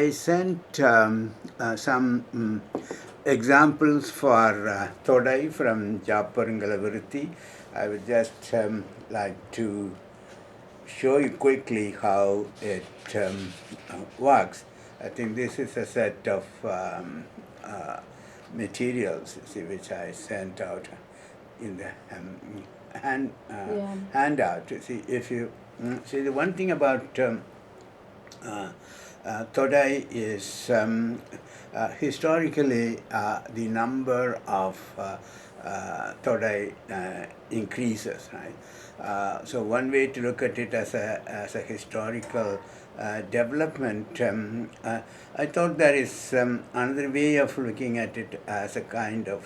I sent some examples for Thodai from Japarangalaviruthi. I would just like to show you quickly how it works. I think this is a set of materials, see, which I sent out in the handout. See, if you see, the one thing about Thodai is historically the number of Thodai increases, right? So one way to look at it as a historical development, I thought there is another way of looking at it as a kind of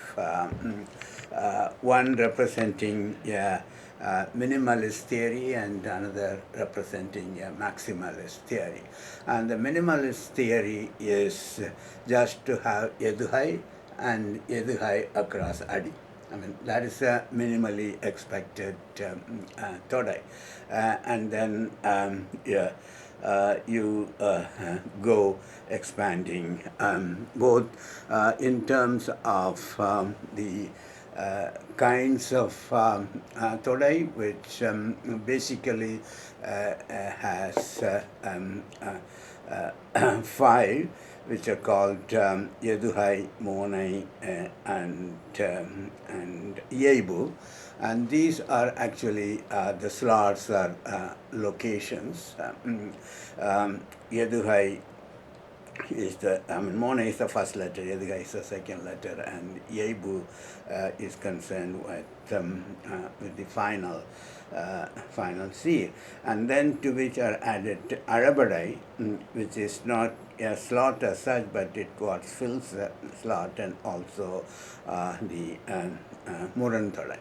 one representing minimalist theory and another representing a maximalist theory. And the minimalist theory is just to have Eduhai and Eduhai across Adi. I mean, that is a minimally expected Thodai. And then you go expanding both in terms of the kinds of Thodai, which basically has 5, which are called Yeduhai, Monai, and Yebu. And these are actually the slots or locations. Yeduhai is Mona is the first letter, Yeduhai is the second letter, and Yebu is concerned with the final seal. And then to which are added Arabadai, which is not a slot as such, but it what fills the slot, and also the Muran Thodai.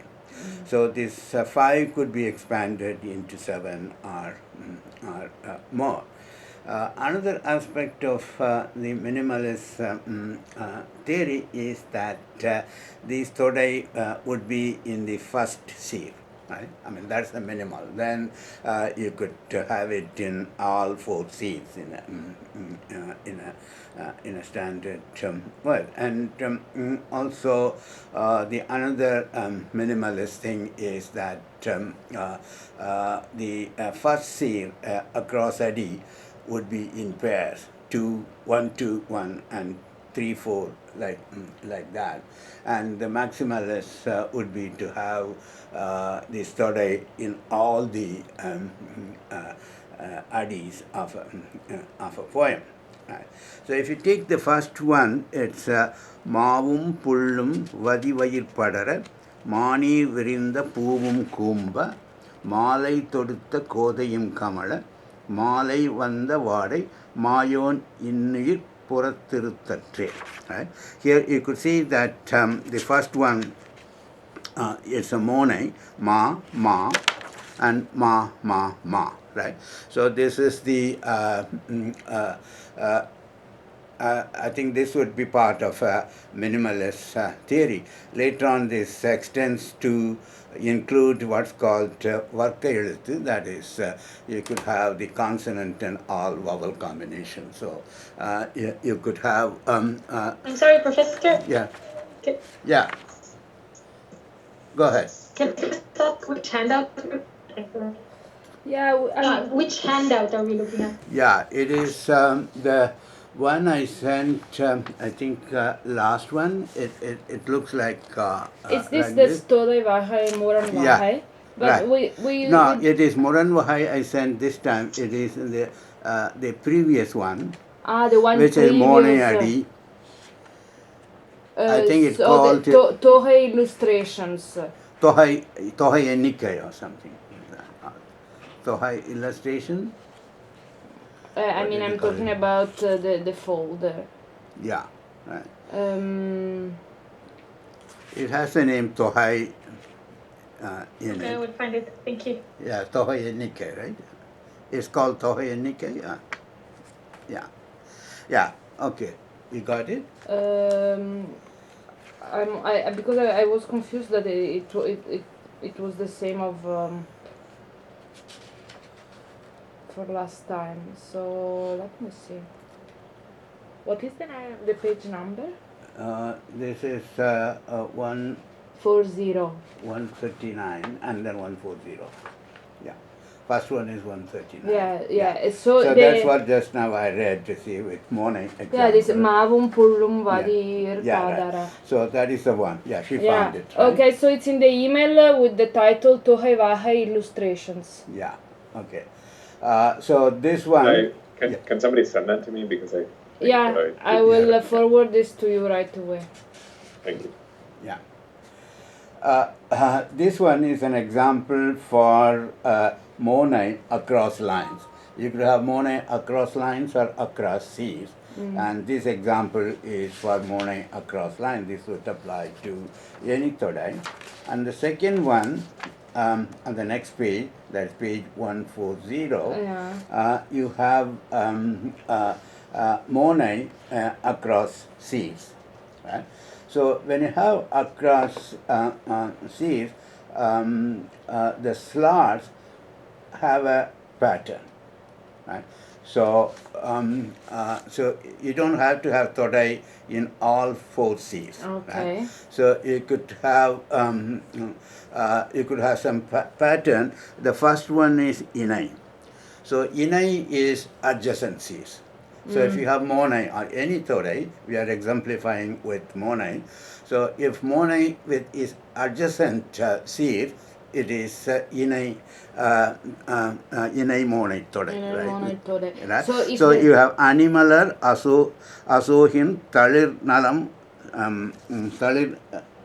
So this 5 could be expanded into 7 or more. Another aspect of the minimalist theory is that these Thodai would be in the first seal. Right? I mean, that's the minimal. Then you could have it in all 4 seals in a standard word. And also the another minimalist thing is that the first seal across a D would be in pairs, 2, 1, 2, 1, and 3, 4, like that. And the maximalist would be to have this Thodai in all the adis of a poem. Right. So if you take the first one, it's Mavum Pullum Vadivayir Padara, Mani Virinda Puvum Kumba, Malai Todutta Kodayum Kamala, Malai Vanda Vadai, Mayon Innir Purathiruttatre. Right. Here you could see that the first one it's a Monai, Ma, Ma, and Ma, Ma, Ma. Right. So this is the I think this would be part of a minimalist theory. Later on, this extends to include what's called Varka Eluthu, that is, you could have the consonant and all vowel combination. So you could have. I'm sorry, Professor. Yeah. Yeah. Go ahead. Can you tell which handout? Yeah. Which handout are we looking at? Yeah, it is the one I sent. I think last one. It looks like. Is this like the this. Thodai Vahai, Moran Vahai? Yeah. But right. we No, it is Moran Vahai I sent this time. It is the previous one. The one which previous. is Monai Adi. I think it's so called the Tohai illustrations. Tohai Enikai or something. Tohai illustration. I mean, I'm talking about the folder. Yeah, right. It has a name Tohai in it. I would find it. Thank you. Yeah, Tohai Nikkei, right? It's called Tohai Nikkei. Yeah. Yeah. Okay. You got it? Because I was confused that it was the same of for last time. So let me see. What is the page number? This is 40. 139 and then 140. Yeah. First one is 139. Yeah. So that's what just now I read to see with morning example. Yeah, this Mavum Pullum Yeah. Vadir Yeah, Padara. right. So that is the one. Yeah, she Yeah. found it. Right? Okay, so it's in the email with the title Tohai Vahai Illustrations. Yeah. Okay. So this one. Can somebody send that to me, because I I will forward this to you right away. Thank you. Yeah. This one is an example for Monet across lines. You could have Monet across lines or across C's. And this example is for Monet across lines. This would apply to any todai. And the second one, on the next page, that's page 140, you have Monet across C's. Right? So when you have across C's, the slots have a pattern, right? So so you don't have to have todai in all 4 C's. Okay. Right? So you could have some pattern. The first one is inai. So inai is adjacent C's. So if you have Monet or any todai, we are exemplifying with Monet. So if Monet with is adjacent C's, it is inai Monet todai, right? Right? So you have animalar, asohin, talir nalam,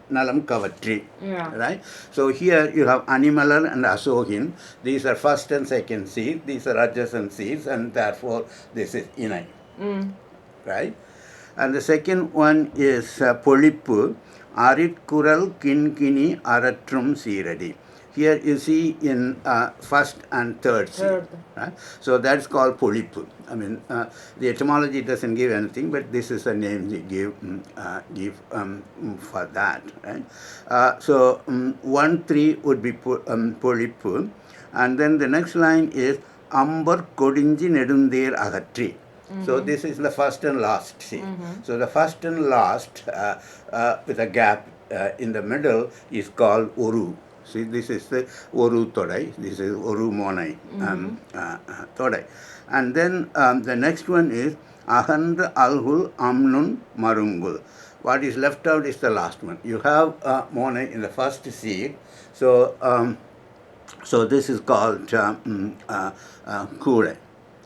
nalam kavatri. Right? So here you have animalar and asohin. These are first and second seeds. These are adjacent seeds, and therefore this is inai. Right? And the second one is polippu, arit kural kinkini aratrum siradi. Here you see in first and third seed. Right? So that's called polippu. I mean, the etymology doesn't give anything, but this is the name they give for that. Right? So 1-3 would be polippu. And then the next line is ambar kodinji nedundir agatri. So this is the first and last seed. So the first and last with a gap in the middle is called oru. See, this is the oru todai. This is oru monai todai. And then the next one is ahand alhul amnun marungul. What is left out is the last one. You have monai in the first seed. So so this is called kure,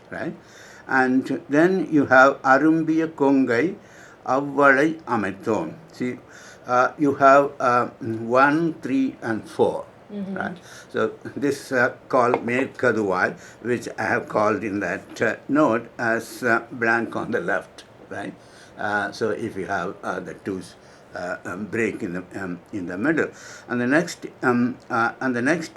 right? And then you have Arumbiya Kongai Avvalai Amathon. See, you have 1, 3, and 4. Right? So this called Merkaduvai, which I have called in that note as blank on the left. Right? So if you have the twos break in the middle, and the next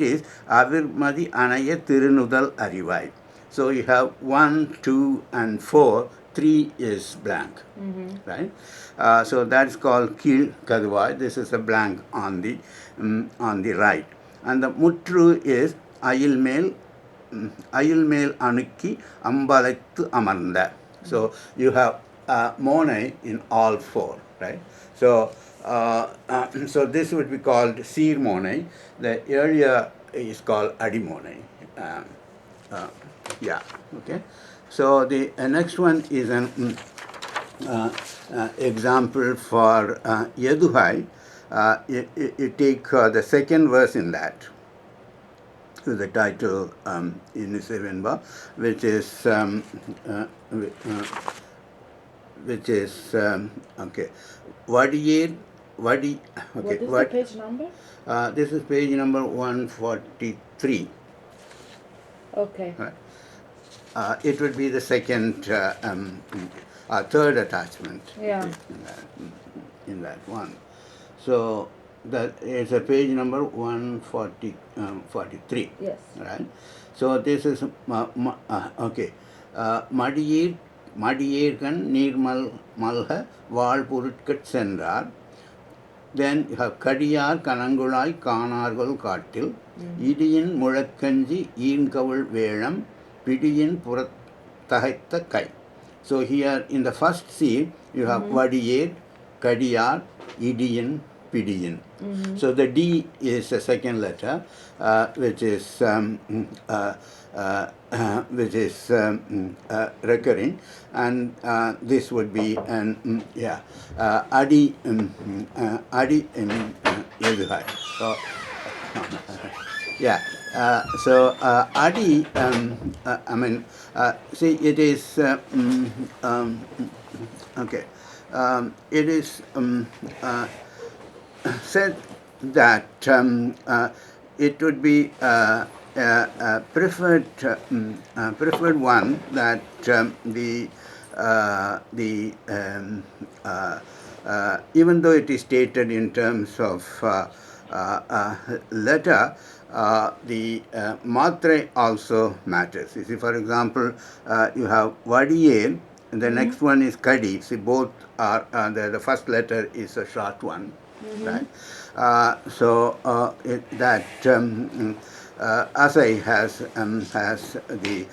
is Avirmadi Anaya Tirunudal Arivai. So you have 1, 2, and 4. 3 is blank, right? So that's called Kil Kaduvai. This is a blank on the right, and the Mutru is Ayilmel Anukki Ambalathu Amarnda. So you have Monet in all 4, right? So so this would be called Sir Monet. The area is called Adi Monet. Yeah, okay. So the next one is an example for Yeduhai. You take the second verse in that, with the title in Sevenba, which is okay. Wadi. Okay. What is the page number? This is page number 143. Okay. Right. It would be the second, third attachment. Yeah. In that one. So that is a page number 143. Yes. Right. So this is okay. Madiyirkan Nirmal Malha Valpurutkat Sendar. Then you have Kadiyar Kanangulai Kanargol Katil, Idiyin Murakkanji Yin Kavul Velam, Pidiyin Purat Tahita Kai. So here in the first C, you have Vadiyed, Kadiyar, Idiyan, Pidiyan. So the D is the second letter, which is recurring, and this would be an Adi Adi in Yeduhai. So yeah. Adi, see, it is, okay, it is said that it would be preferred one that even though it is stated in terms of letter, the matre also matters. You see, for example, you have Vadiyel, and the next one is Kadi. See, both are, the first letter is a short one, right? Asai has the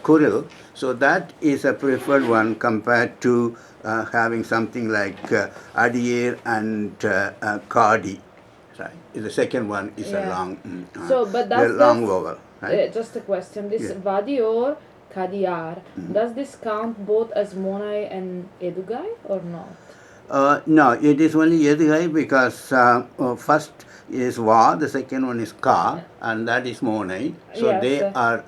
Kuril, so that is a preferred one compared to having something like Adir and Kadi. Right. The second one is a long, long vowel. Right? Just a question. This Vadi or Kadiyar, does this count both as Monai and Edugai or not? No, it is only Yedugai because first is Va, the second one is Ka, and that is Monai. So they are.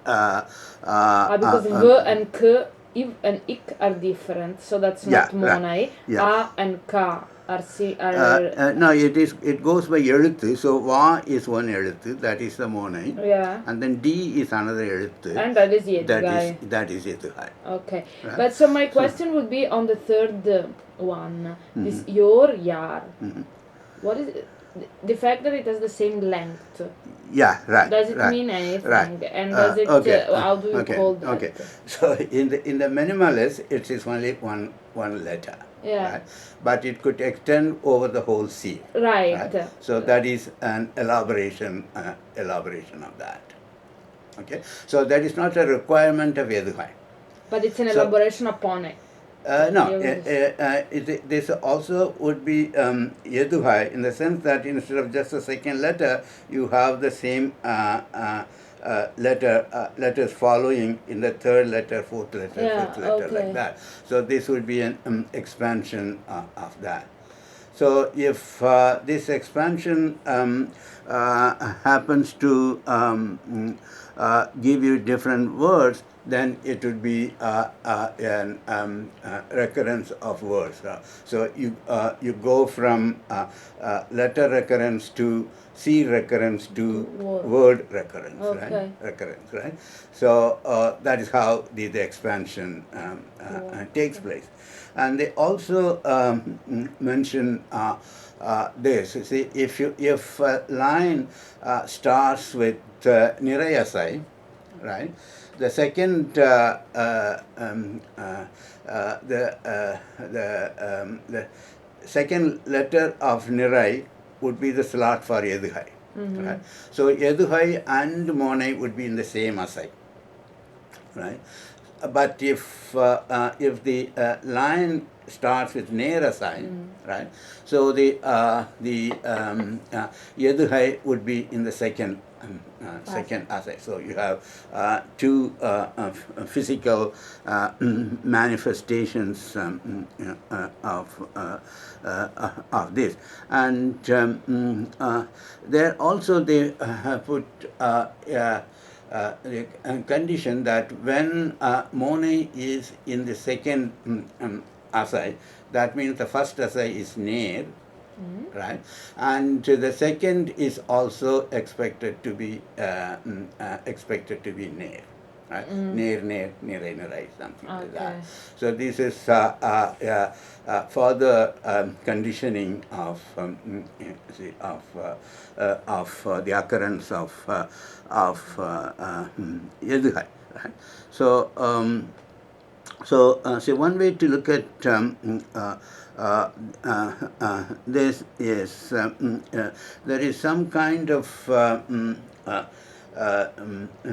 Because V and K, Iv and Ik are different, so that's not Monai. A and Ka are. No, it goes by Eluthu. So Va is one Eluthu, that is the Monai. Yeah. And then D is another Eluthu. And that is Yedugai. That is Yedugai. Okay. Right? But so my question would be on the third one, this Yor Yar. What is it? The fact that it has the same length. Yeah, right. Does it mean anything? Right. And does it? How do you call that? Okay. So in the minimalist, it is only one letter. Yeah. Right? But it could extend over the whole C. Right. So that is an elaboration of that. Okay. So that is not a requirement of Yeduhai. But it's an elaboration upon it. No, this also would be Yeduhai in the sense that instead of just a second letter, you have the same letters following in the third letter, fourth letter, fifth letter, like that. So this would be an expansion of that. So if this expansion happens to give you different words, then it would be an recurrence of words. So you go from letter recurrence to C recurrence to word recurrence, right? Recurrence, right? So that is how the expansion takes place. And they also mention this. You see, if a line starts with Nirayasai, right? The second the second letter of Nirai would be the slot for Yeduhai. Right? So Yeduhai and Monai would be in the same Asai. Right? But if the line starts with Nerasai, right? So the Yeduhai would be in the second Asai. So you have two physical manifestations of this, and there also they put the condition that when Monai is in the second Asai, that means the first Asai is Ner, right? And the second is also expected to be Ner, right? Ner, Nerai, something like that. So this is further conditioning of the occurrence of Yeduhai, right? So one way to look at this is there is some kind of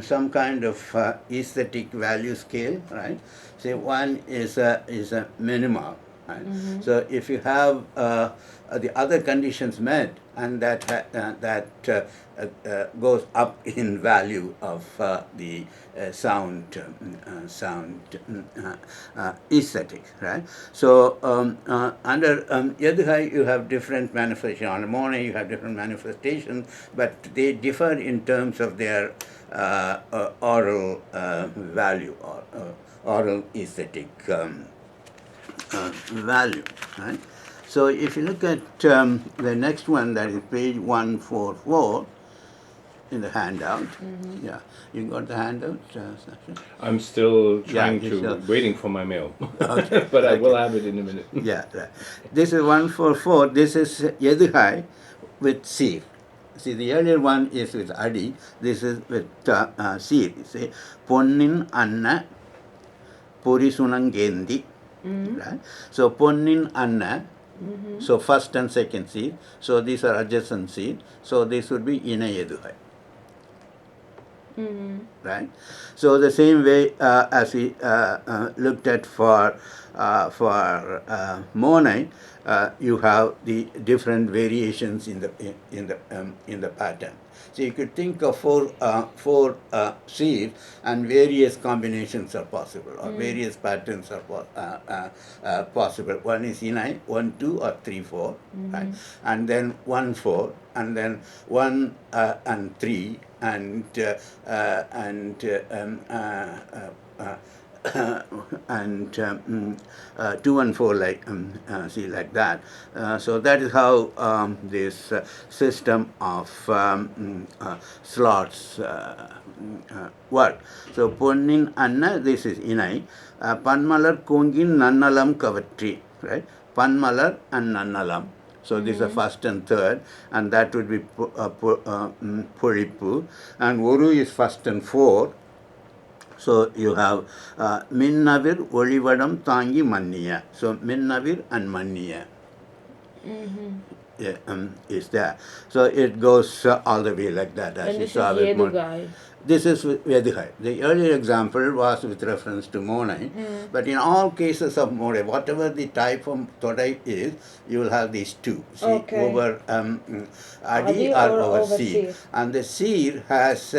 some kind of aesthetic value scale, right? Say one is a minimal, right? So if you have the other conditions met, and that goes up in value of the sound aesthetics, right? So under Yadhai you have different manifestations. On Mone you have different manifestations, but they differ in terms of their oral value or oral aesthetic value, right? So if you look at the next one, that is page 144 in the handout. Yeah, you got the handout, Sasha? I'm still trying you to, still- waiting for my mail. Okay, But I will okay. have it in a minute. Yeah, right. This is 144. This is Yadhai with Sir. See, the earlier one is with Adi. This is with Sir. See, Ponnin Anna Purisunangendi. Right? So, Ponnin Anna. So, first and second Sir. So, these are adjacent Sir. So, this would be Ina Yadhai. Right? So the same way as we looked at for Monet, you have the different variations in the pattern. So you could think of four seeds, and various combinations are possible, or various patterns are possible. One is inai, 1, 2, or 3, 4, right? And then 1, 4, and then 1 and 3, and 2 and 4, like see, like that. So that is how this system of slots work. So Ponnin Anna, this is Inai. Panmalar Kongin Nannalam Kavatri, right? Panmalar and Nannalam. So this is the first and third, and that would be Puripu. And Oru is first and fourth. So you have Minnavir, Olivadam, Tangi, Manniya. So Minnavir and Manniya is there. So it goes all the way like that, as And you this is saw with Yedugai. This is Vedihai. The earlier example was with reference to Monai, but in all cases of Monai, whatever the type of Todai is, you will have these two. See, Okay. over Adi Adi or or over over Seer. Seer. And the Seer has,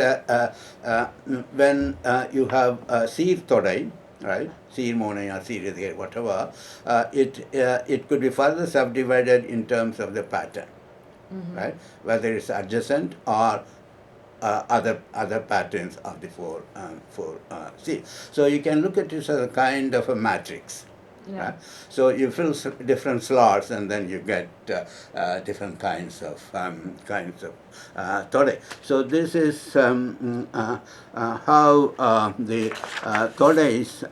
when you have Seer Todai, right? Seer Monai or Seer Vedihai, whatever, it could be further subdivided in terms of the pattern, right? Whether it's adjacent or other patterns of the four C. So you can look at this as a kind of a matrix. Yeah. Right? So you fill different slots, and then you get different kinds of tode. So this is how the todes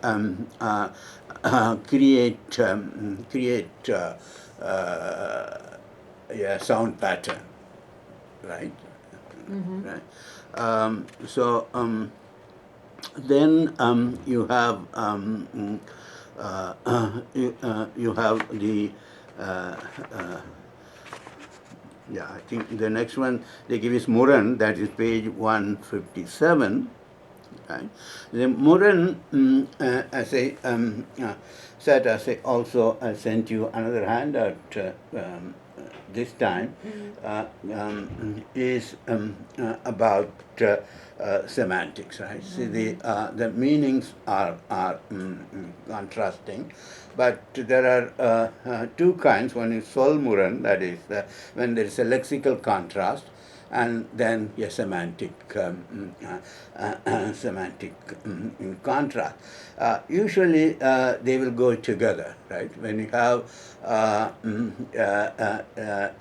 create a sound pattern, right? Right. Then you have you have the I think the next one they give is Muran, that is page 157. Right. The Muran, as I said, as I also sent you another handout this time, is about semantics, right? See, the meanings are contrasting, but there are two kinds. One is Solmuran, that is when there is a lexical contrast, and then a semantic contrast. Usually they will go together, right? When you have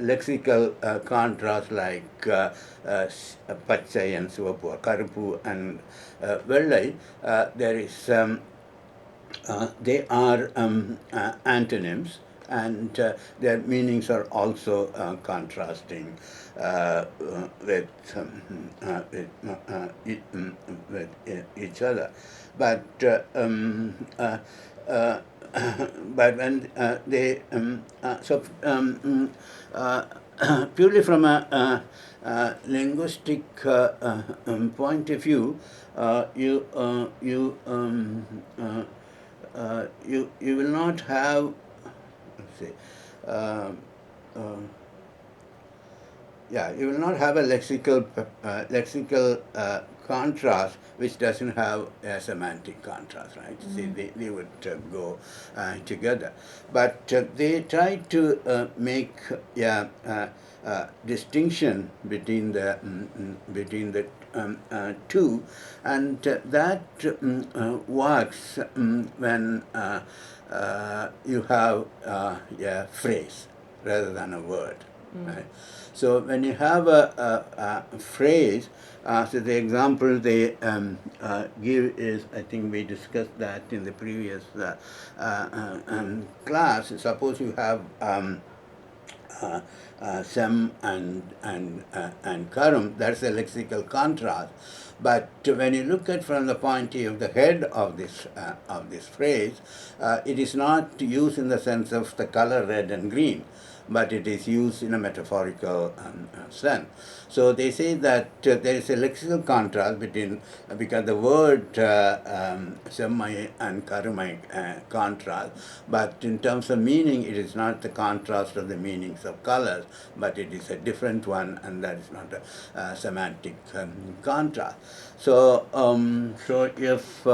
lexical contrast like Pachai and Sivapu, Karupu and Vellai, there is they are antonyms, and their meanings are also contrasting with each other. But but when they purely from a linguistic point of view, you will not have, let's say, you will not have a lexical contrast which doesn't have a semantic contrast, right? See, they would go together. But they try to make distinction between the two, and that works when you have a phrase rather than a word. Right? So when you have a phrase, so the example they give is, I think we discussed that in the previous class. Suppose you have sem and karum, that's a lexical contrast. But when you look at from the point of view of the head of this phrase, it is not used in the sense of the color red and green, but it is used in a metaphorical sense. So they say that there is a lexical contrast between, because the word semai and karumai contrast, but in terms of meaning, it is not the contrast of the meanings of colors, but it is a different one, and that is not a semantic contrast. So, so if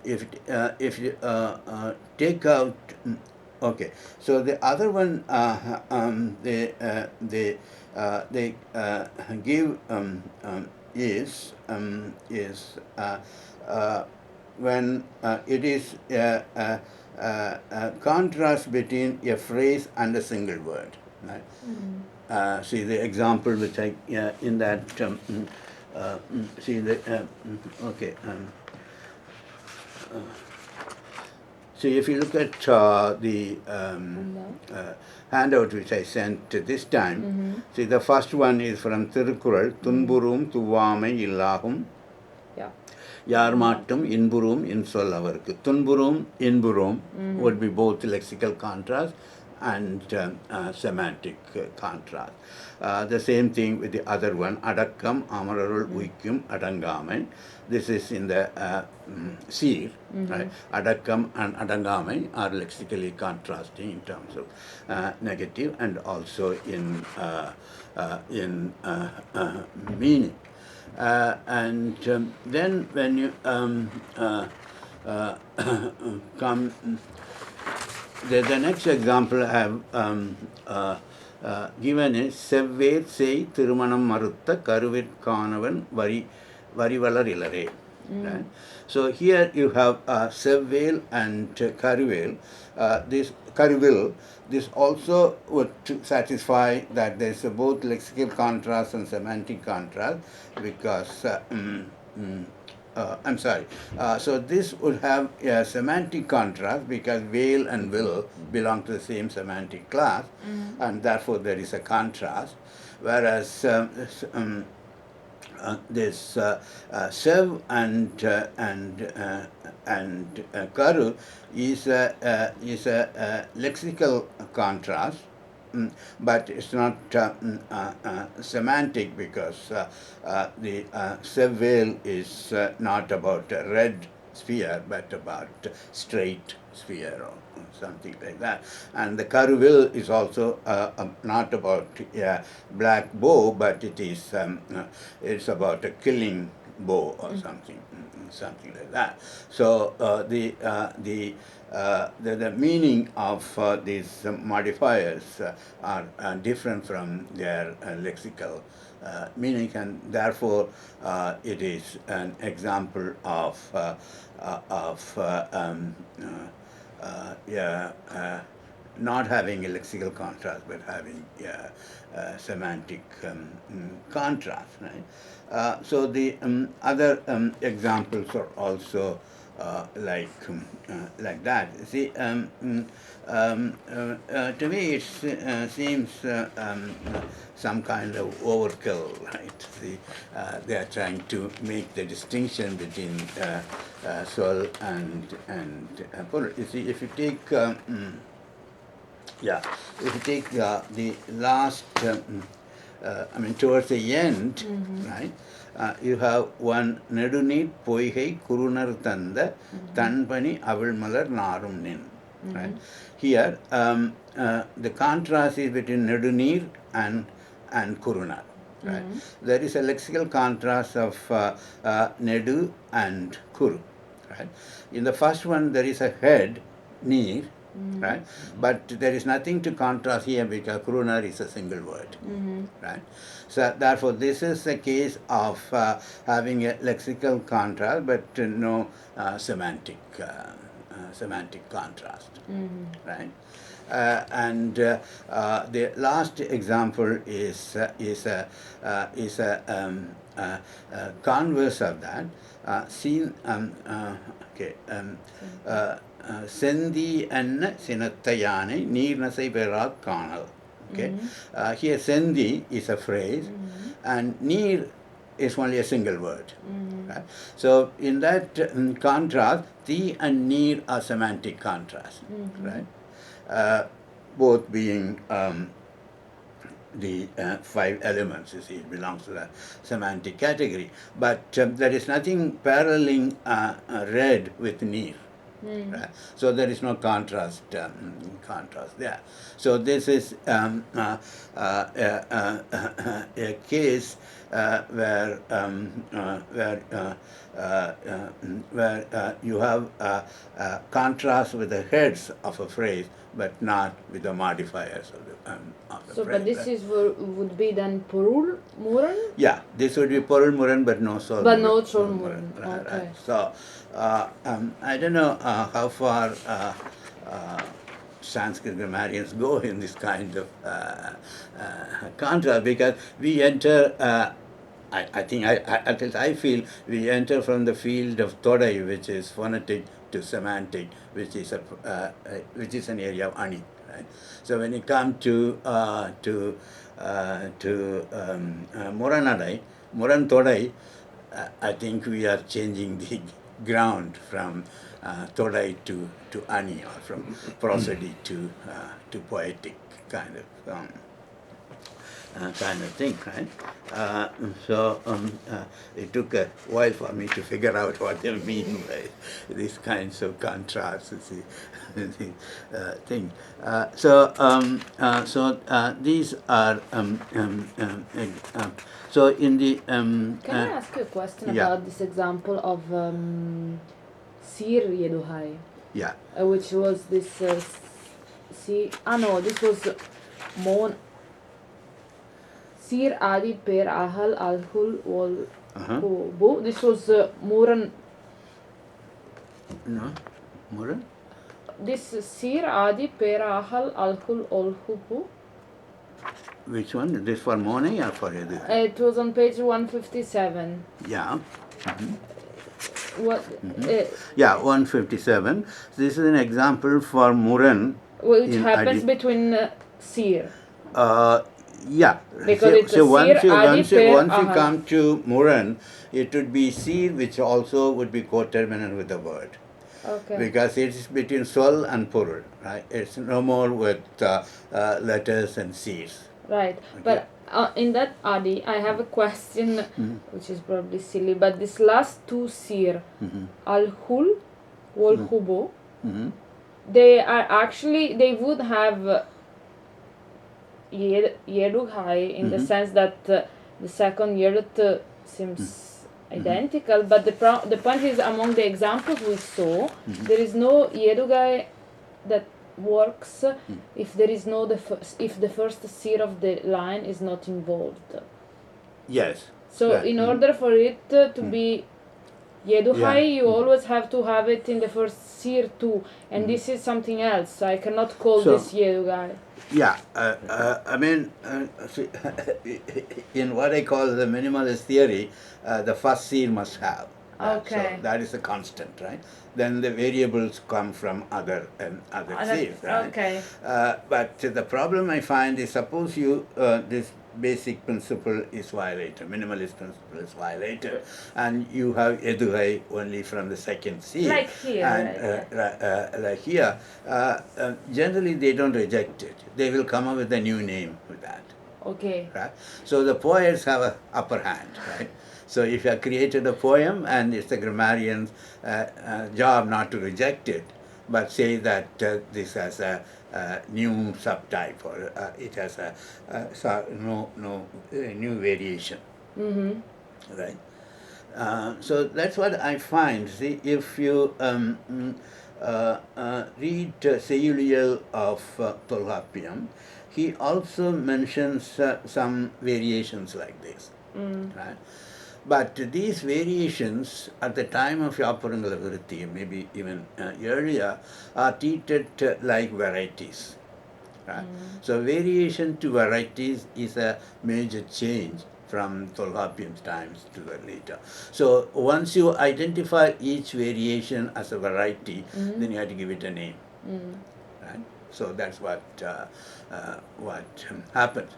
if you take out, okay, so the other one they give is when it is a contrast between a phrase and a single word. Right? See the example which I in that see the okay. So if you look at the handout which I sent this time, see the first one is from Tirukkural, Tunburum Tuvamai Illahum Yarmattum Inburum Insol Avarku. Tunburum, Inburum would be both lexical contrast and semantic contrast. The same thing with the other one, Adakkam Amararul Uikum Adangamai. This is in the Seer, right? Adakkam and Adangamai are lexically contrasting in terms of negative and also in meaning. And then when you come, the next example I have given is Sevver Sei Thirumanam Marutta Karuvit Kanavan Varivalar Ilare. Right? So here you have Sevvel and Karuvel. This Karuvil, this also would satisfy that there is both lexical contrast and semantic contrast, because I'm sorry. So this would have a semantic contrast because veil and will belong to the same semantic class, and therefore there is a contrast. Whereas this sev and karu is a lexical contrast. But it's not semantic, because the Seville is not about a red sphere but about straight sphere or something like that. And the Karuvil is also not about a black bow, but it is it's about a killing bow or something like that. So the meaning of these modifiers are different from their lexical meaning, and therefore it is an example of not having a lexical contrast but having a semantic contrast. Right? So the other examples are also like that. See, to me it seems some kind of overkill, right? See, they are trying to make the distinction between soul and purity. You see, if you take Yeah, if you take the last, towards the end, right, you have one Nedunir Poigai Kurunar Tanda Tanpani Avil Narum Nin. Right? Here, the contrast is between Nedunir and Kurunar. Right? There is a lexical contrast of Nedu and Kuru. Right? In the first one, there is a head, Neer, right? But there is nothing to contrast here because Kurunar is a single word, right? So therefore, this is a case of having a lexical contrast, but no semantic contrast, right? The last example is a converse of that. Sendi anna sinattayane neernasai perat kanal. Okay, here sendi is a phrase, and neer is only a single word. Right? So in that contrast, thi and neer are semantic contrast, right? Both being the 5 elements, you see, it belongs to the semantic category. But there is nothing paralleling red with near. Right? So there is no contrast there. So this is a case where you have contrast with the heads of a phrase, but not with the modifiers of the So, phrase. but this is would be then Purul Muran? Yeah, this would be Porul Muran, but no Sol But Muran. no Sol Muran. Okay. Right. So, I don't know how far Sanskrit grammarians go in this kind of contrast, because we enter, at least I feel, we enter from the field of Todai, which is phonetic, to semantic, which is an area of Ani. Right? So when you come to Muranadai, Muran Todai, I think we are changing the ground from Todai to Ani, or from prosody to poetic kind of thing, right? It took a while for me to figure out what they mean by these kinds of contrasts, you see, the thing. These are so in the. Can I ask you a question about this example of Sir Yeduhai? Yeah. Which was this this was Mon Sir Adi Per Ahal Alhul Wal Bo. This was Muran. No, Muran? This Sir Adi Per Ahal Alhul Olhubu. Which one? This for Mone or for Edu? It was on page 157. Yeah. What? Yeah, 157. This is an example for Muran. Which happens between Sir. Yeah. Because once you come to Muran, it would be Sir, which also would be coterminal with the word. Okay. Because it's between Sol and Purul, right? It's no more with letters and Sirs. Right. Okay. But in that Adi, I have a question, which is probably silly, but this last two Sir, Al-Hul, Wal-Hubo, they are actually, they would have Yedughai in the sense that the second Yedut seems identical, but the point is, among the examples we saw, there is no Yedughai that works if there is no if the first Sir of the line is not involved. Yes. So in order for it to be Yeduhai, you always have to have it in the first Sir too, and this is something else. So I cannot call this Yedughai. Yeah, in what I call the minimalist theory, the first Sir must have. Okay. So that is a constant, right? Then the variables come from other fields, right? Okay. But the problem I find is, suppose you this basic principle is violated, minimalist principle is violated, and you have edugai only from the second seed. Like here, And right? like here, generally they don't reject it. They will come up with a new name with that. Okay. Right? So the poets have an upper hand, right? So if you have created a poem, and it's the grammarian's job not to reject it, but say that this has a new subtype, or it has a new variation, Mm-hmm. right? So that's what I find. See, if you read Seyuliel of Tolkapiam, he also mentions some variations like this. Right? But these variations at the time of Yapurangala Virutti, maybe even earlier, are treated like varieties. Right? So variation to varieties is a major change from Tolkapiam's times to the later. So once you identify each variation as a variety, then you have to give it a name. Right? So that's what happens.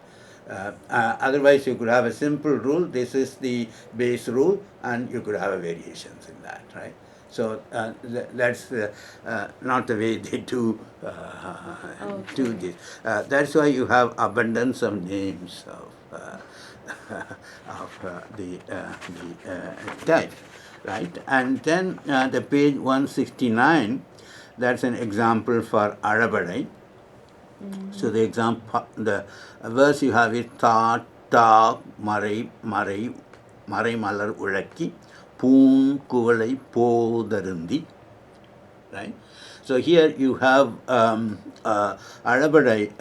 Otherwise, you could have a simple rule. This is the base rule, and you could have variations in that, right? So that's not the way they do this. That's why you have abundance of names of the types, right? And then the page 169. That's an example for Arabadai. So the example, the verse you have is ta ta marai malar ulakki poon kuvalai podarundi, right? So here you have Arabadai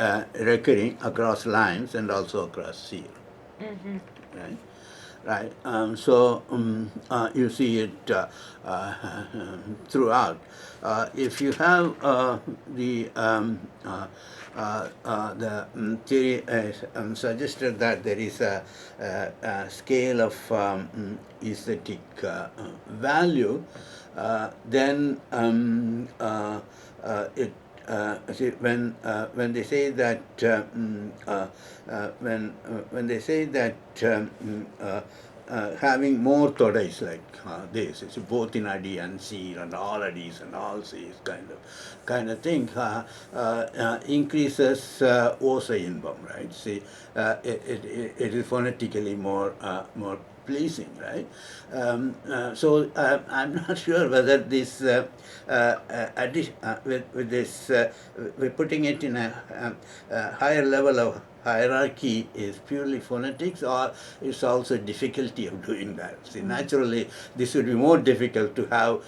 recurring across lines and also across sea, right? Right. You see it throughout. If you have the theory suggested that there is a scale of aesthetic value, then it see, when they say that when they say that having more todais like this, it's both in Adi and Sir and all Adis and all Cs kind of thing, increases Osa inbam, right? See, it is phonetically more pleasing, right? So I'm not sure whether this addition, with this, we're putting it in a higher level of hierarchy is purely phonetics, or it's also difficulty of doing that. See, naturally, this would be more difficult to have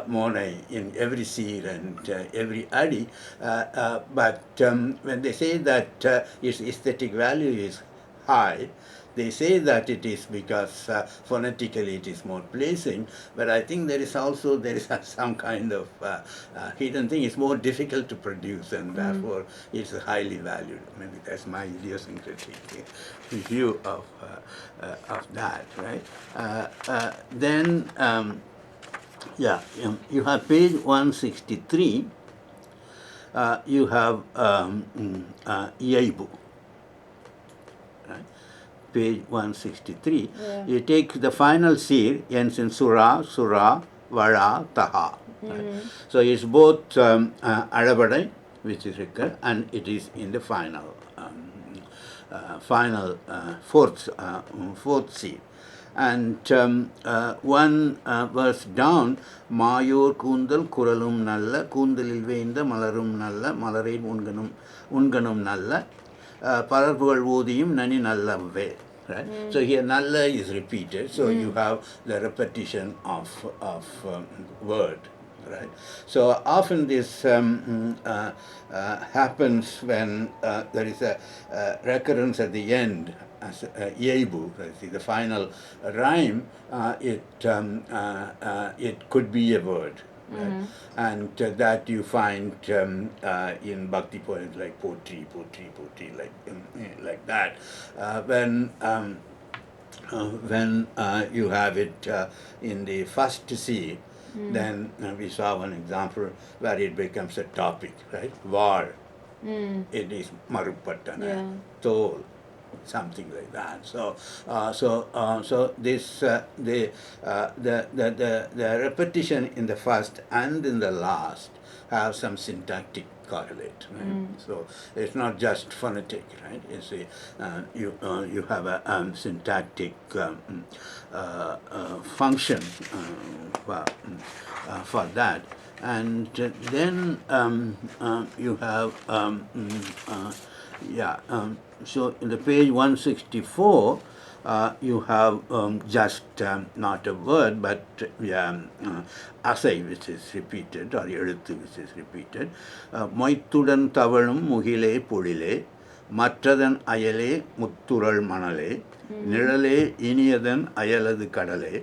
monae in every seer and every adi, but when they say that its aesthetic value is high, they say that it is because phonetically it is more pleasing, but I think there is some kind of hidden thing. It's more difficult to produce, and therefore it's highly valued. Maybe that's my idiosyncratic view of that, right? Then, you have page 163. You have Yaibu. Right? Page 163, you take the final seer, ends in Sura, Vara, Taha. Right? So it's both Arabadai, which is recurred, and it is in the final fourth seer. And one verse down, Mayor Kundal Kuralum Nalla, Kundalil Venda Malarum Nalla, Malarid Unganum Nalla, Pararpugal Vodiyum Nani Nallave. Right? So here Nalla is repeated, so you have the repetition of word. Right? So often this happens when there is a recurrence at the end, as Yebu, the final rhyme. It could be a word. Right? And that you find in Bhakti poems like potri, like that. When when you have it in the first seed, then we saw one example where it becomes a topic, right? War, it is Marupattana, Yeah. Toll, something like that. So this the repetition in the first and in the last have some syntactic correlate, right? So it's not just phonetic, right? It's you have a syntactic function for that. And then you have so in the page 164 you have just not a word but asai, which is repeated, or எழுத்து, which is repeated. மொய்த்துடன் தவழும் முகிலே பொழிலே மற்றதன் அயலே முத்துறள் மணலே நிழலே இனியதன் அயலது கடலே,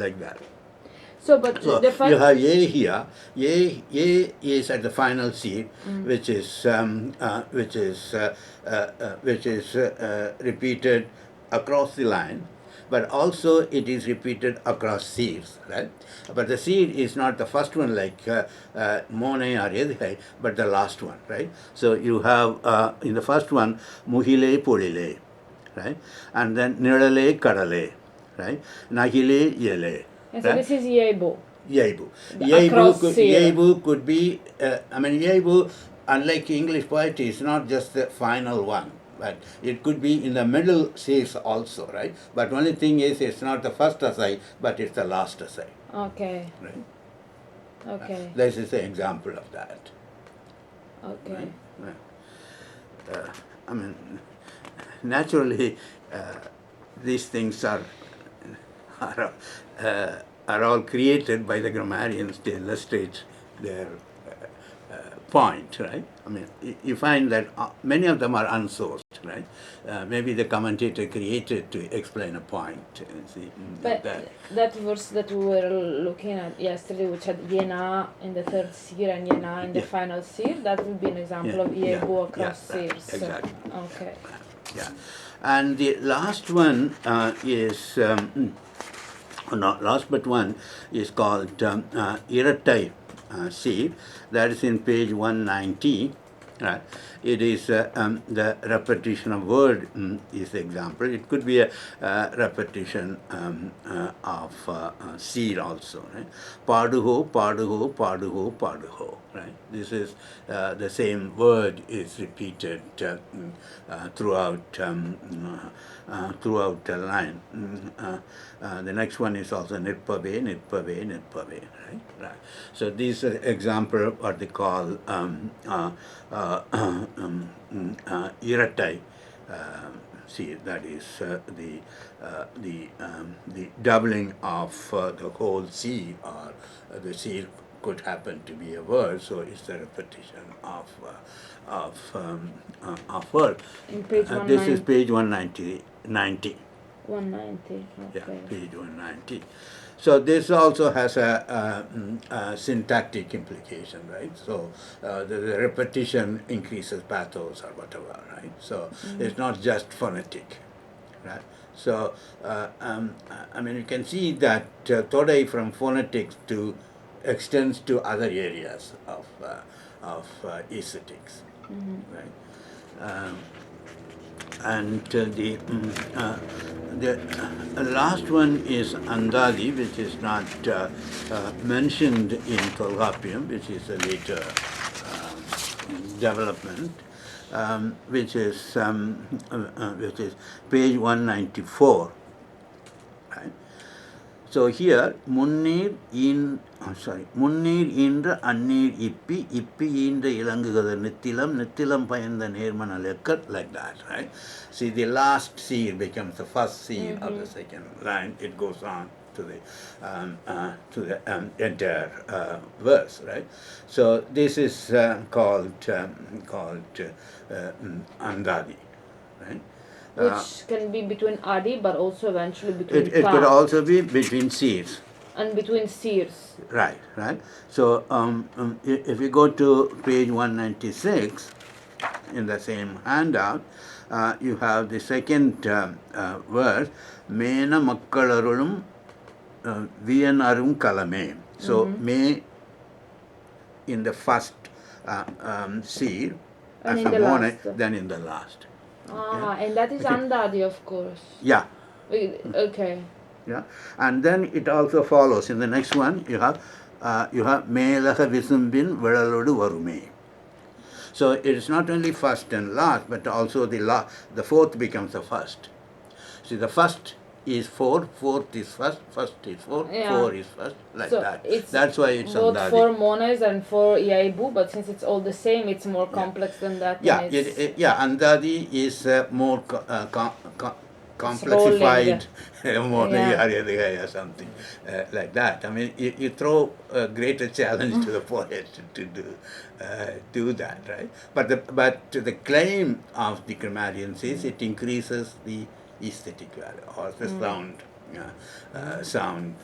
like that. So, but So the fact you have A here. A is at the final seed, which is repeated across the line, but also it is repeated across seeds, right? But the seed is not the first one like Mone or Edhai, but the last one, right? So you have in the first one Muhile Polile, right? And then Nirale Kadale, right? Nahile Yele. and so this is Yebo. Yebu. Across seed. Yebu could be, Yebu, unlike English poetry, is not just the final one, but it could be in the middle series also, right? But only thing is, it's not the first asai, but it's the last asai, Okay. right? Okay. This is an example of that. Okay. Naturally, these things are all created by the grammarians to illustrate their point, right? You find that many of them are unsourced, right? Maybe the commentator created to explain a point. See, But that verse that we were looking at yesterday, which had Yena in the third seer and Yena in the final seer, that would be an example of Yebo across seers. Exactly. Okay. Yeah. And the last one is, last but one is called Iratai seed. That is in page 190. Right. It is the repetition of word is the example. It could be a repetition of seed also. Right? Paduho, paduho, paduho, paduho. Right. This is the same word is repeated throughout throughout the line. The next one is also nirpave, nirpave, nirpave. Right. So these example what they call iratai. See, that is the doubling of the whole seed, or the seed could happen to be a word, so it's the repetition of word. In page This is page 190. 190. Okay. Yeah, page 190. So this also has a syntactic implication, right? So the repetition increases pathos or whatever, right? So it's not just phonetic, right? So you can see that Todai from phonetics to extends to other areas of aesthetics, right? And the last one is Andadi, which is not mentioned in Tolkapiam, which is a later development, which is page 194. Right? So here, munnir indra annir ippi indra ilangugada nittilam payanda nermanalekkat, like that, right? See, the last seed becomes the first seed of the second line. It goes on to the entire verse, right? So this is called Andadi, right? Which can be between Adi, but also eventually between It could also be between seeds. And between seers. Right. So if you go to page 196 in the same handout, you have the second verse, Mena Makkalarulum Vianarum Kalame. So, me in the first seed, And as in a the mone, last. then in the last. And that is Andadi, of course. Yeah. Okay. Yeah, and then it also follows in the next one. You have Melaha Visumbin Vedalodu Varume. So it is not only first and last, but also the fourth becomes the first. See, the first is four, fourth is first is four, four is first, like so that. It's that's why it's both Andadi. for mones and for Iaibu, but since it's all the same, it's more complex than that. Yeah, Andadi is more complexified or something like that. I mean, you throw a greater challenge to the poet to do that, right? But the claim of the grammarians is it increases the aesthetic value or the sound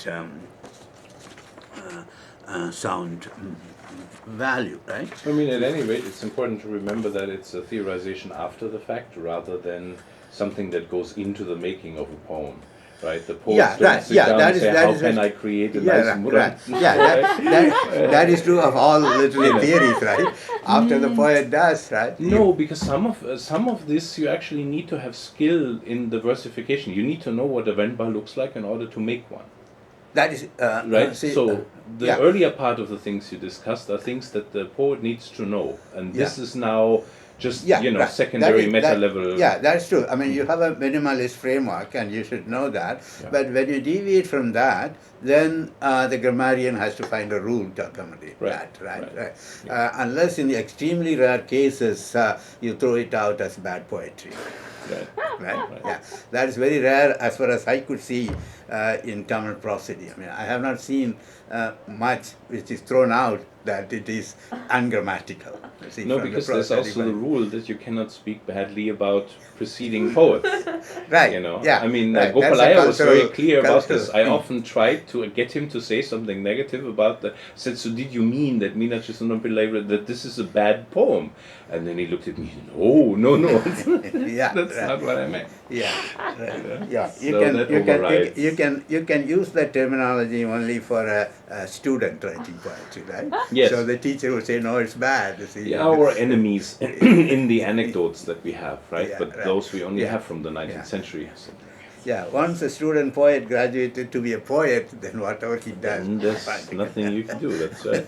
value, right? I mean, at any rate, it's important to remember that it's a theorization after the fact rather than something that goes into the making of a poem. Right, the poets don't sit down and say, how can I create a nice murra? That is true of all literary theories, right? After the poet does, right? No, because some of this you actually need to have skill in the versification. You need to know what a venba looks like in order to make one. That is right. So the earlier part of the things you discussed are things that the poet needs to know, and this is now just secondary meta level. Yeah, that's true. I mean, you have a minimalist framework, and you should know that. Yeah. But when you deviate from that, then the grammarian has to find a rule to accommodate that, right? Yeah. Unless in the extremely rare cases you throw it out as bad poetry. Right? Yeah, that is very rare as far as I could see in Tamil prosody. I mean, I have not seen much which is thrown out that it is ungrammatical. See, no, because there's also the rule that you cannot speak badly about preceding poets. Right. I mean, Gopalaya was very clear about this. I often tried to get him to say something negative about that. Said, so did you mean that Meenakshi Sundaram Pillai, that this is a bad poem? And then he looked at me, no. That's not what I meant. Yeah. You can use that terminology only for a student writing poetry, right? Yes. So the teacher would say, no, it's bad. See, our enemies in the anecdotes that we have, right? But those we only have from the 19th century. Yeah, once a student poet graduated to be a poet, then whatever he does, then there's nothing you can do. That's right.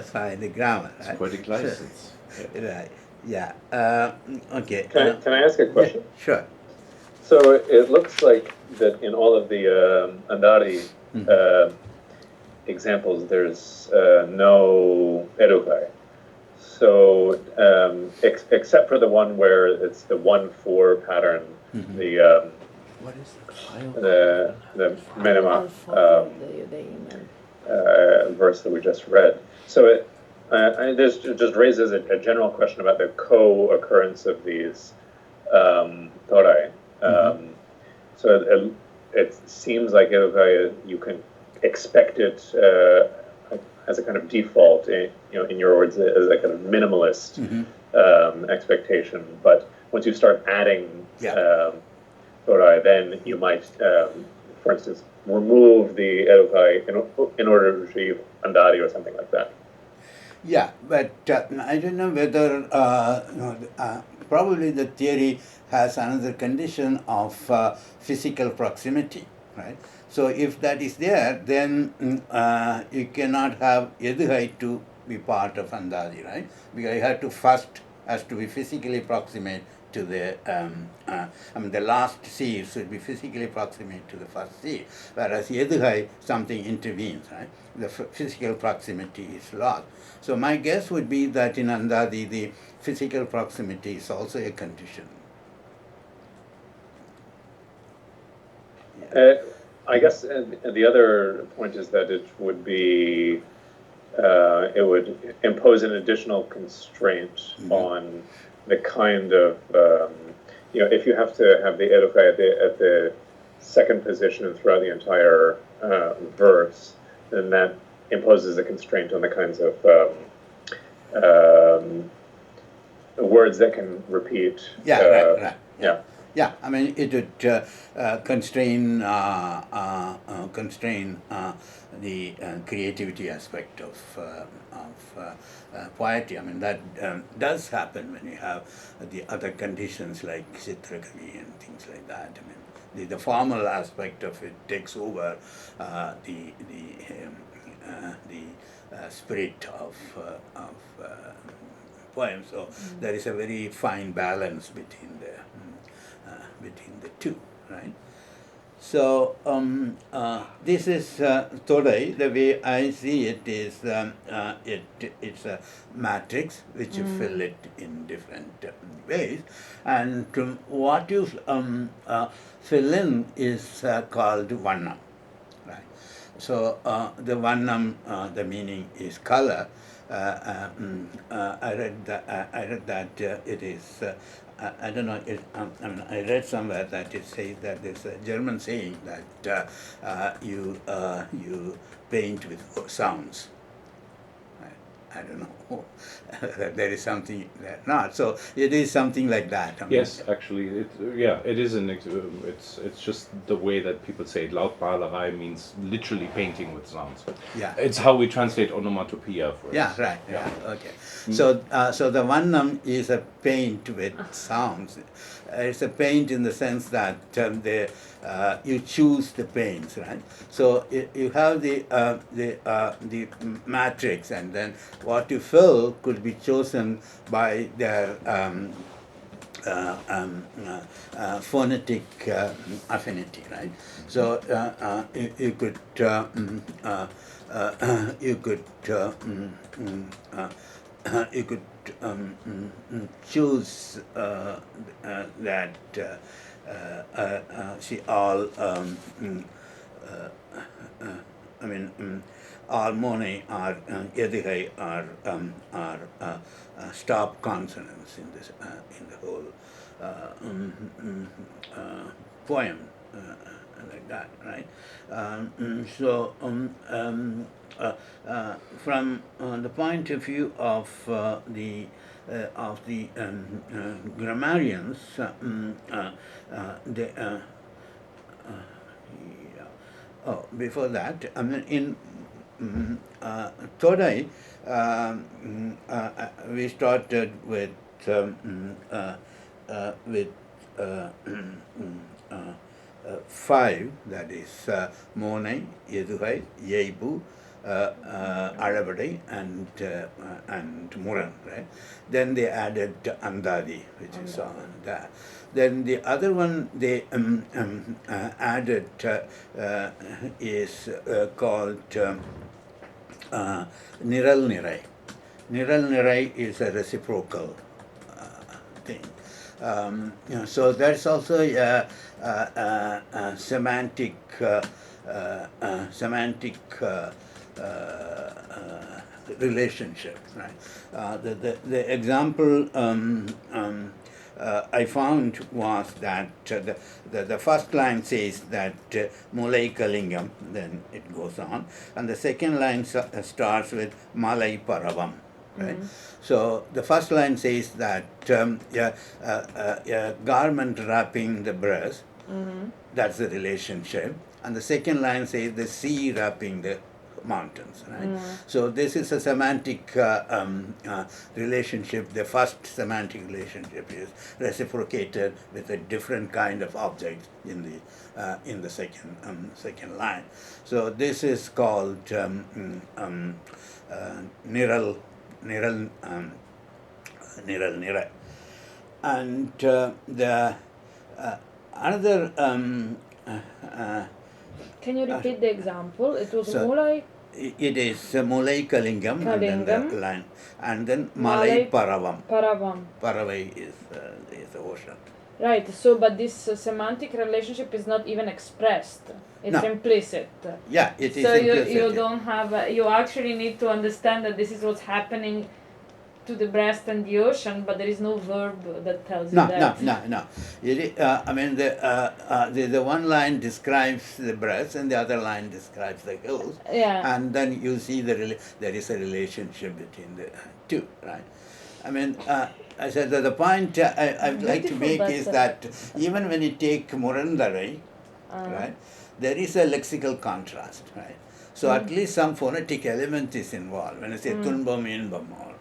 Fine, the grammar. It's poetic license. Right. Yeah. Okay. Can I ask a question? Yeah, sure. So it looks like that in all of the Andari examples, there's no erukai. So except for the one where it's the 1-4 pattern, what is the minima verse that we just read. So this just raises a general question about the co-occurrence of these torai. So it seems like you can expect it as a kind of default, in your words, as a kind of minimalist expectation. But once you start adding torai, then you might, for instance, remove the erukai in order to achieve andari or something like that. Yeah, but I don't know whether probably the theory has another condition of physical proximity, right? So if that is there, then you cannot have Yeduhai to be part of Andadi, right? Because you have to first has to be physically proximate to the, the last seed should be physically proximate to the first seed, whereas Yeduhai, something intervenes, right? The physical proximity is lost. So my guess would be that in Andadi, the physical proximity is also a condition. I guess the other point is that it would be, it would impose an additional constraint on the kind of, if you have to have the erukai at the second position and throughout the entire verse, then that imposes a constraint on the kinds of words that can repeat. Yeah, right. Yeah. Yeah, I mean, it would constrain the creativity aspect of poetry. I mean, that does happen when you have the other conditions like Chitrakali and things like that. I mean, the formal aspect of it takes over the spirit of poem. So there is a very fine balance between the two, right? So this is Todai. The way I see it is it's a matrix which you fill it in different ways, and what you fill in is called Varnam, right? So the Varnam, the meaning is color. I read that it is. I don't know. I mean, I read somewhere that it says that there's a German saying that you paint with sounds. I don't know. There is something that not. So it is something like that. I mean, yes, actually, it is it's just the way that people say it. Lautmalerei means literally painting with sounds. Yeah. It's how we translate onomatopoeia for Yeah, us. right. Yeah. Okay. So the Varnam is a paint with sounds. It's a paint in the sense that you choose the paints, right? So you have the matrix, and then what you fill could be chosen by their phonetic affinity, right? So you could choose that see all I mean all monae are Yedigai are stop consonants in this in the whole poem, like that, right? From the point of view of the grammarians, before that, I mean, in Todai, we started with five, that is Monai, Yeduhai, Yeibu, Aravadai, and Muran, right? Then they added Andadi, which is that. Then the other one they added is called Niral Nirai. Niral Nirai is a reciprocal thing. So that's also a semantic relationship, right? The example I found was that the first line says that Mulai Kalingam, then it goes on, and the second line starts with Malai Paravam. Right? So the first line says that garment wrapping the breast, that's the relationship, and the second line says the sea wrapping the mountains, right? So this is a semantic relationship. The first semantic relationship is reciprocated with a different kind of object in the second line. So this is called Niral Nirai. And the another Can you repeat the example? It was so Mulai it is Mulai Kalingam, and then the line, and then Malai Paravam. Paravam. Paravai is the ocean. Right. So, but this semantic relationship is not even expressed. It's implicit. Yeah, it is so implicit. you don't have. You actually need to understand that this is what's happening to the breast and the ocean, but there is no verb that tells No, you that. no. I mean, the one line describes the breast and the other line describes the hills. Yeah. And then you see there is a relationship between the two, right? I mean, I said that the point I'd like to Beautiful, make is that even when you take Murandarai, right, there is a lexical contrast, right? So at least some phonetic element is involved. When I say Tunbam, Inbam, or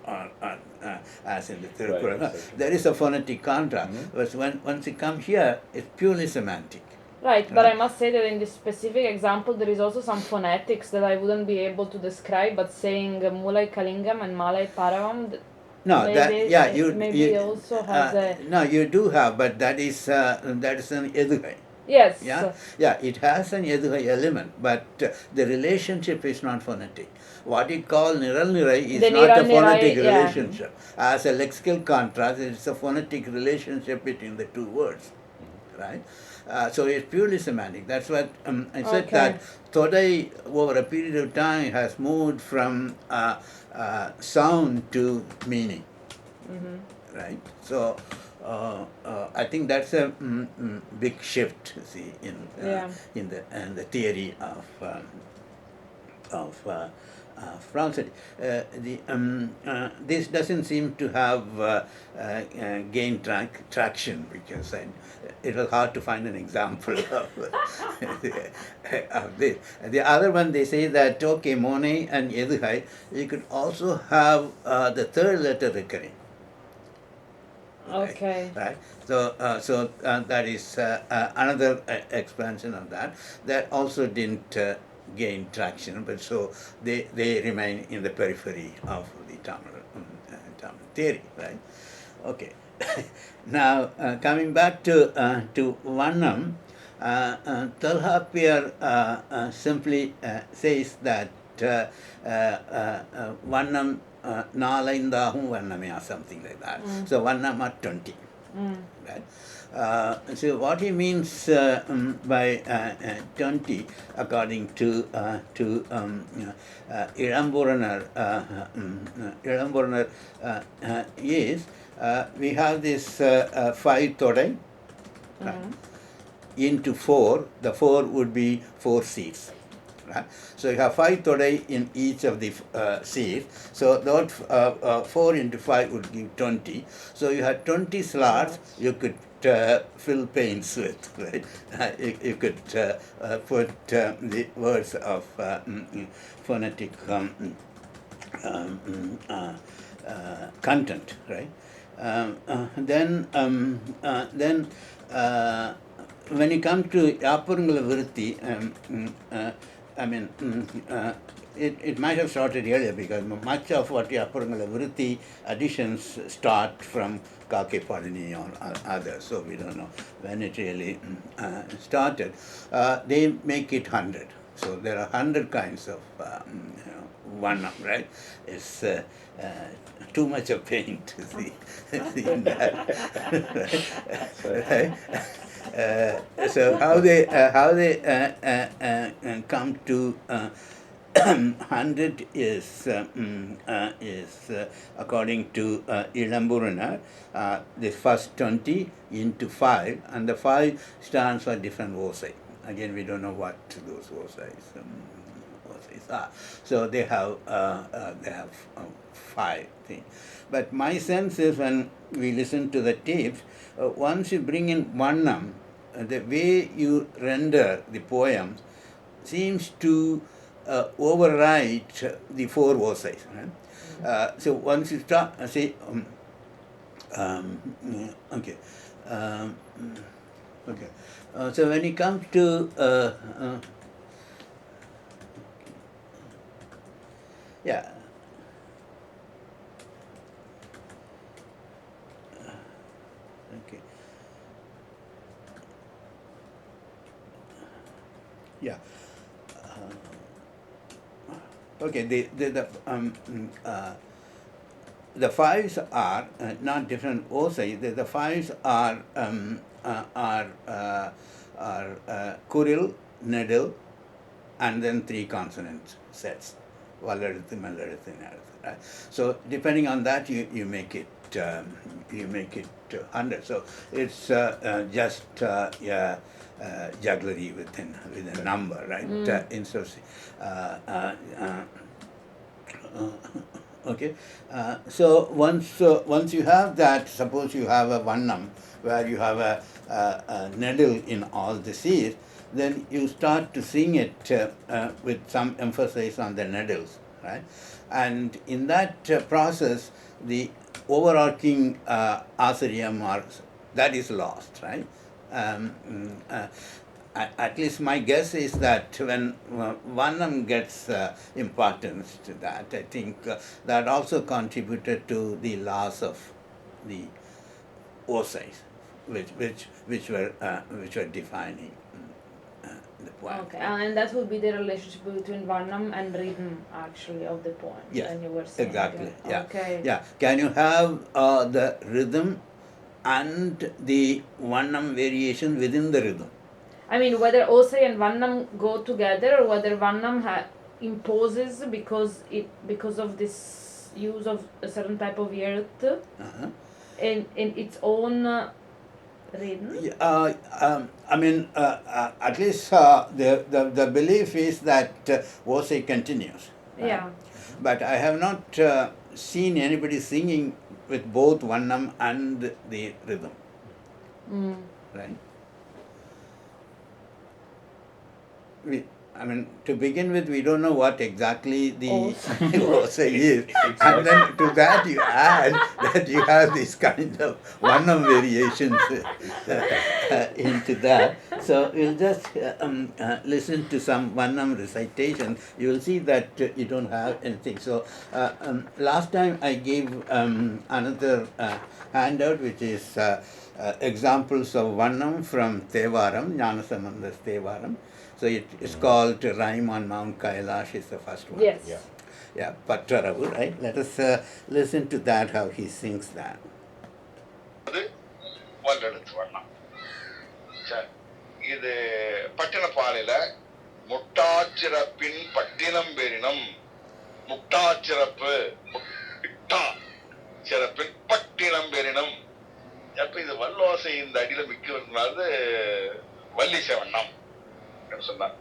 as in the Tirukkural, Right, exactly. there is a phonetic contrast. But once you come here, it's purely semantic. Right, but I must say that in this specific example, there is also some phonetics that I wouldn't be able to describe, but saying Mulai Kalingam and Malay Paravam, No, maybe also has a... No, you do have, but that is an Edugai. Yes. Yeah, it has an Edugai element, but the relationship is not phonetic. What you call Niral Nirai is The not a Niral phonetic Nirai, yeah. relationship. As a lexical contrast, it's a phonetic relationship between the two words, right? So it's purely semantic. That's what I said, that Todai over a period of time has moved from sound to meaning, right? So I think that's a big shift, see, in the theory of prosody. This doesn't seem to have gained traction, because it was hard to find an example of this. The other one, they say that, okay, Mone and Eduhai, you could also have the third letter recurring. Okay. Right. So that is another expansion of that. That also didn't gain traction, but so they remain in the periphery of the Tamil theory, right? Okay. Now coming back to Vannam, Tolhappier simply says that Vannam Nalaindahum Vanname, or something like that. So Vannam are 20. Right? So what he means by 20, according to Ilamburanar, is we have this 5 todai into 4. The 4 would be 4 seeds. Right? So you have 5 todai in each of the seeds. So that 4 into 5 would give 20. So you had 20 slots you could fill paints with, right? You could put the words of phonetic content, right? Then when you come to Yapurangala Vritti, I mean, it might have started earlier, because much of what Yapurangala Vritti additions start from Kake Padini or others, so we don't know when it really started. They make it 100. So there are 100 kinds of Vannam, right? It's too much of paint, see in that. Right? So how they come to 100 is according to Ilamburana, the first 20 into 5, and the 5 stands for different voci. Again, we don't know what those vocis are. So they have 5 things. But my sense is, when we listen to the tapes, once you bring in Vannam, the way you render the poems seems to overwrite the 4 vocis. Right? So once you start, say, okay. Okay. So when it comes to yeah. Okay. Yeah. Okay. The 5s are not different voci. The 5s are Kuril, Nedil, and then 3 consonant sets. Valaduthu, Maladuthu, Naladuthu. Right? So depending on that, you make it 100. So it's just jugglery with a number, right? Instead of okay. So once you have that, suppose you have a Varnam where you have a needle in all the C's, then you start to sing it with some emphasis on the needles, right? And in that process, the overarching asarya marks, that is lost, right? At least my guess is that when Varnam gets importance to that, I think that also contributed to the loss of the Osais, which were defining the poem. Okay, and that would be the relationship between Varnam and rhythm, actually, of the poem. Yes, when you were saying exactly. it. Yeah. Okay. Yeah. Can you have the rhythm and the Varnam variation within the rhythm? I mean, whether Osai and Varnam go together, or whether Varnam imposes because of this use of a certain type of earth in its own rhythm. I mean, at least the belief is that Osai continues. Right? Yeah. But I have not seen anybody singing with both Varnam and the rhythm. Right? I mean, to begin with, we don't know what exactly the Osai is. And then to that you add that you have this kind of Varnam variations into that. So we'll just listen to some Varnam recitation. You will see that you don't have anything. So last time I gave another handout, which is examples of Varnam from Thevaram, Gnanasambanda's Thevaram. So it's called Rhyme on Mount Kailash is the first one. Yes. Yeah, Pattaravu, right? Let us listen to that, how he sings that. இது பட்டினப்பாலையில முட்டாச்சிறப்பின் பட்டினம் பெரினம் முட்டாச்சிறப்பு முட்டா சிறப்பின் பட்டினம் பெரினம் அப்ப இது வல்லோசை இந்த அடியில மிக்கிறது வள்ளி செவண்ணம் சொன்னார்.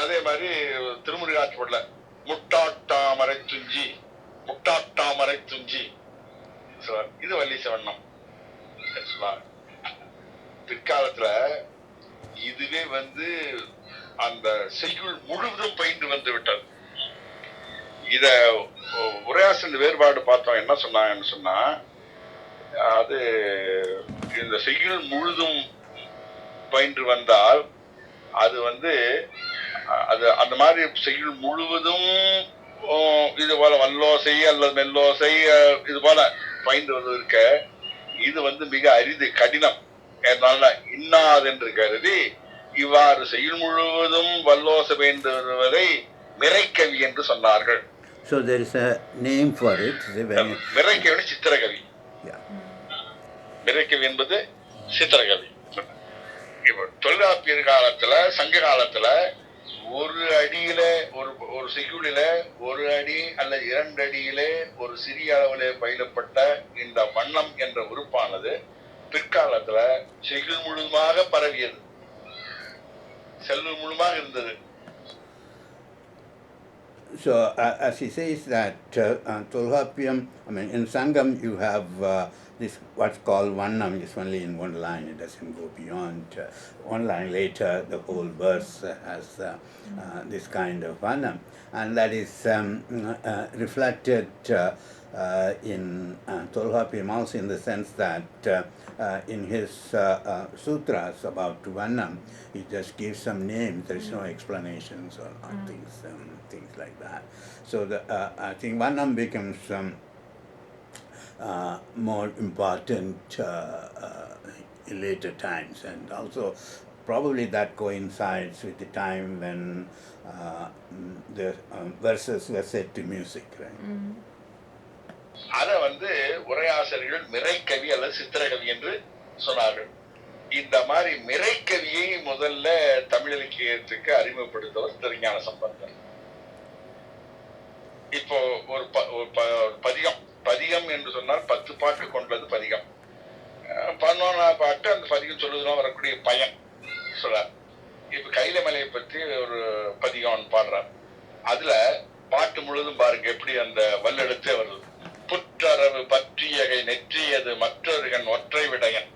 அதே மாதிரி திருமுறை ஆற்றுப்படல முட்டாட்டாமரை துஞ்சி முட்டாட்டாமரை துஞ்சி இது வள்ளி செவண்ணம் சொன்னார். பிற்காலத்துல இதுவே அந்த செய்யுள் முழுவதும் பயின்று வந்து விட்டது. இத உரையாசிரியர் வேறுபாடு பார்த்தோம். என்ன சொன்னாங்கன்னு சொன்னா, அது இந்த செய்யுள் முழுதும் பயின்று வந்தால் அது அது அந்த மாதிரி செய்யுள் முழுவதும் இது போல வல்லோசை அல்லது மெல்லோசை இது போல பயின்று வந்து இருக்க இது மிக அரிது, கடினம். அதனால இன்னாதென்று கருதி இவ்வாறு செய்யுள் முழுவதும் வல்லோசை பயின்று வருவதை மிரைக்கவி என்று சொன்னார்கள். So there is a name for it. மிரைக்கவி சித்திரகவி. மிரைக்கவி என்பது சித்திரகவி. இப்போ தொல்காப்பியர் காலத்துல, சங்க காலத்துல ஒரு அடியில ஒரு செய்யுளில ஒரு அடி அல்லது 2 அடியிலே ஒரு சிறிய அளவிலே பயிலப்பட்ட இந்த வண்ணம் என்ற உறுப்பானது பிற்காலத்துல செய்யுள் முழுவதுமாக பரவியது, செல்வம் முழுவதுமாக இருந்தது. So as he says that Tolkappiyam, I mean in Sangam you have this what's called Varnam is only in one line, it doesn't go beyond one line. Later the whole verse has this kind of Varnam, and that is reflected in Tolkappiyam also in the sense that in his sutras about Varnam, he just gives some names, there is no explanations or things like that. So I think Varnam becomes more important in later times, and also probably that coincides with the time when the verses were set to music, right? அத உரையாசிரியர்கள் மிரைக்கவி அல்லது சித்திரகவி என்று சொன்னார்கள். இந்த மாதிரி மிரைக்கவியை முதல்ல தமிழ் இலக்கியத்துக்கு அறிமுகப்படுத்தவர் திருஞான சம்பந்தர். இப்போ ஒரு பதிகம், பதிகம் என்று சொன்னால் 10 பாட்டு கொண்டது பதிகம். 11ஆம் பாட்டு அந்த பதிகம் சொல்லுதுன்னா வரக்கூடிய பயன் சொல்றார். இப்ப கைலமலையை பற்றி ஒரு பதிகம் பாடுறார். அதுல பாட்டு முழுதும் பாருங்க எப்படி அந்த வல்லெடுத்தே வருது. புற்றரவு பற்றியகை நெற்றியது மற்றொருகன் ஒற்றை விடையன்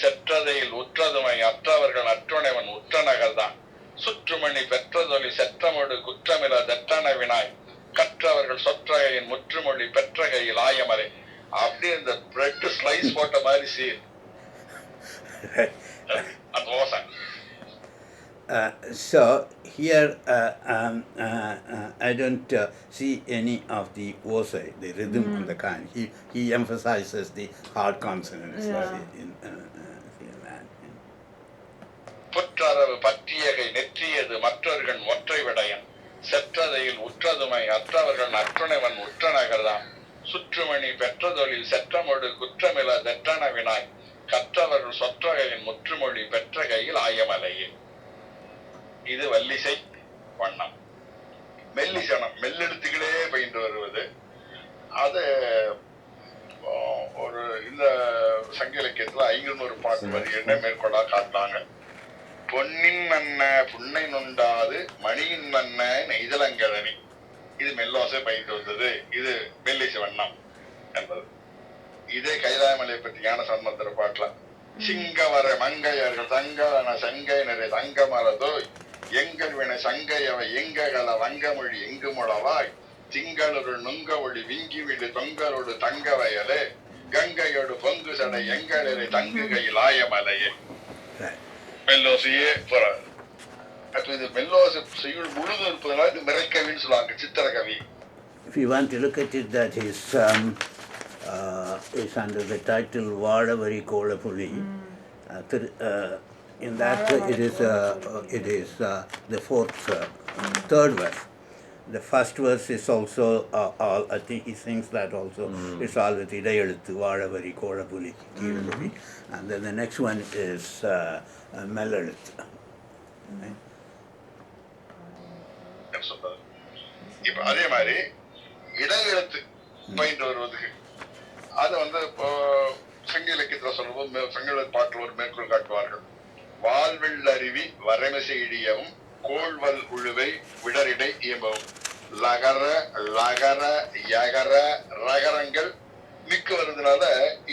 செற்றதையில் உற்றதுமை அற்றவர்கள் அற்றுணைவன் உற்ற நகர்தான் சுற்றுமணி பெற்றதொலி செற்றமொடு குற்றமில தட்டனவினாய் கற்றவர்கள் சொற்றகையின் முற்றுமொழி பெற்ற கையில் ஆயமலை. அப்படி இந்த பிரெட் ஸ்லைஸ் போட்ட மாதிரி சீர் அந்த ஓசை. So here I don't see any of the osai, the rhythm on the kind. He emphasizes the hard consonants. In that. புற்றரவு பற்றியகை நெற்றியது மற்றவர்கள் ஒற்றை விடையன் செற்றதையில் உற்றதுமை அற்றவர்கள் அற்றுணைவன் உற்ற நகர்தான் சுற்றுமணி பெற்றதொழில் செற்றமொடு குற்றமில தெற்றனவினாய் கற்றவர்கள் சொற்றகையின் முற்றுமொழி பெற்ற கையில் ஆயமலையே. இது வல்லிசை வண்ணம். மெல்லிசனம் மெல்லெழுத்துக்களே பயின்று வருவது. அது ஒரு இந்த சங்க இலக்கியத்துல 500 பாட்டு வரிகளை மேற்கொள்ளா காட்டினாங்க. பொன்னின் மன்ன புன்னை நுண்டாது மணியின் மன்ன நெய்தலங்கழனி. இது மெல்லோசை பயின்று வந்தது. இது மெல்லிசை வண்ணம் என்பது. இதே கைலாயமலை பற்றியான சண்மந்திர பாட்டுல சிங்கவர மங்கையர்கள் தங்கன சங்கை நிறை தங்கமரதோய் எங்கள் வினை சங்கையவை எங்ககள வங்கமொழி எங்கு முழவாய் திங்களொரு நுங்க ஒளி விங்கி விடு தொங்கலோடு தங்க வயலே கங்கையோடு பொங்கு சடை எங்களிரை தங்குகையில் ஆயமலையே. மெல்லோசையே போறாரு. இது மெல்லோசை செய்யுள் முழுதும் இருப்பதனால இது மிரைக்கவின்னு சொல்லுவாங்க, சித்திரகவி. If you want to look at it, that is under the title Vadavari Kolapuli. In that it is the third verse. The first verse is also all. I think he sings that also. It's all with idayeluthu Vadavari Kolapuli Keelapuli, and then the next one is Mellaluthu. இப்ப அதே மாதிரி இடையெழுத்து பயின்று வருவதுக்கு அது இப்போ சங்க இலக்கியத்துல சொல்லும்போது சங்க பாட்டில் ஒரு மேற்கோள் காட்டுவார்கள். வாழ்வெள் அருவி வரைமிசை இடியவும் கோள்வல் உழுவை விடரிடை இயம்பவும் லகர லகர யகர ரகரங்கள் மிக்கு வருவதனால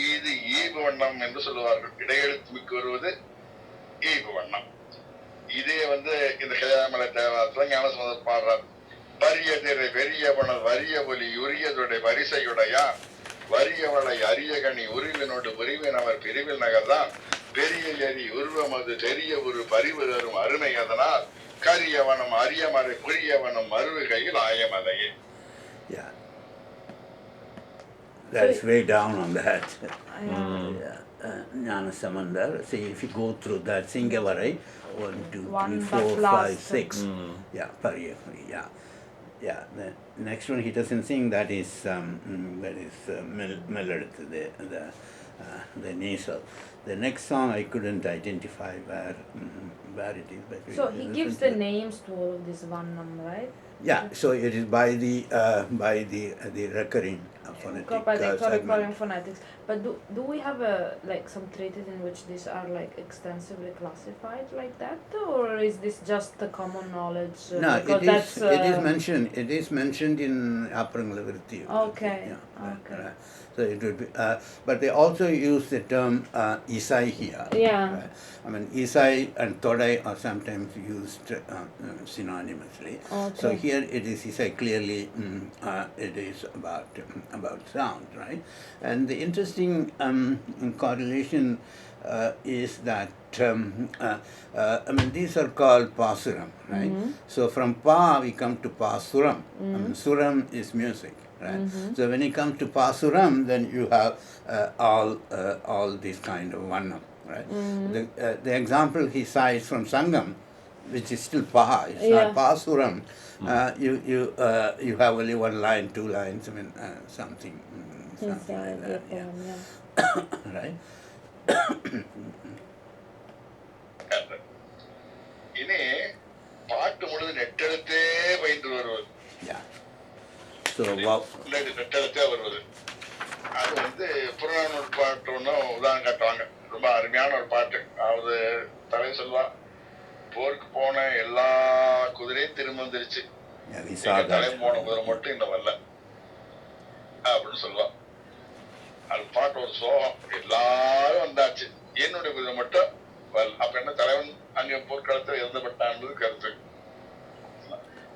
இது ஈபு வண்ணம் என்று சொல்லுவார்கள். இடையெழுத்து மிக்கு வருவது ஈபு வண்ணம். இதே இந்த கைலாயமலை தேவாரத்துல ஞானசம்பந்தர் பாடுறார். பரியதிரை பெரியவனல் வரிய ஒலி உரியதுடைய வரிசையுடையா வரியவளை அரியகனி உருவினோடு உருவினவர் பிரிவில் நகர்தான் பெரிய எரி உருவமது தெரிய ஒரு பரிவு தரும் அருமை அதனால் கரியவனம் அரியமறை புரியவனம் மறுவுகையில் ஆயமலையே. That's way down on that. Jnana Samandar. See, if you go through that Singavarai, 1, 2, 3, 4, 5, 6. Yeah, Pariya. Yeah. The next one he doesn't sing. That is Melladith, the nasal. The next song I couldn't identify where it is. But so he gives the names to all of this Vannam, right? Yeah. So it is by the recurring phonetic recurring phonetics. But do we have some treatise in which these are extensively classified like that, or is this just the common knowledge? No, it is mentioned. It is mentioned in Aprangalavirthi. Okay. Yeah, okay. So it would be, but they also use the term Isai here. Yeah. Right? I mean, Isai and Todai are sometimes used synonymously. Okay. So here it is Isai. Clearly, it is about sound, right? And the interesting correlation is that these are called Pasuram, right? So from Pa we come to Pasuram. Suram is music. Right? So when it comes to Pasuram, then you have all these kind of Vannam. Right? The example he cites from Sangam, which is still Pa, it's not Pasuram. You have only one line, 2 lines, something like that. Right? இனி பாட்டு முழுது நெட்டெழுத்தே பயின்று வருவது. Yeah. So, wow. இல்லாட்டி நெட்டெழுத்தே வருவது. அது வந்து புறநானூறு பாட்டு ஒன்றும் உதாரணம் காட்டுவாங்க. ரொம்ப அருமையான ஒரு பாட்டு. அதாவது தலை சொல்வா, போருக்கு போன எல்லா குதிரையும் திரும்ப வந்துருச்சு, எங்க தலை போன குதிரை மட்டும் இன்னும் வரல அப்படின்னு சொல்லுவா. அது பாட்டு ஒரு சோகம். எல்லாரும் வந்தாச்சு, என்னுடைய குதிரை மட்டும் வரல. அப்ப என்ன, தலைவன் அங்க போர்க்களத்தில் இறந்துபட்டான் கருத்து.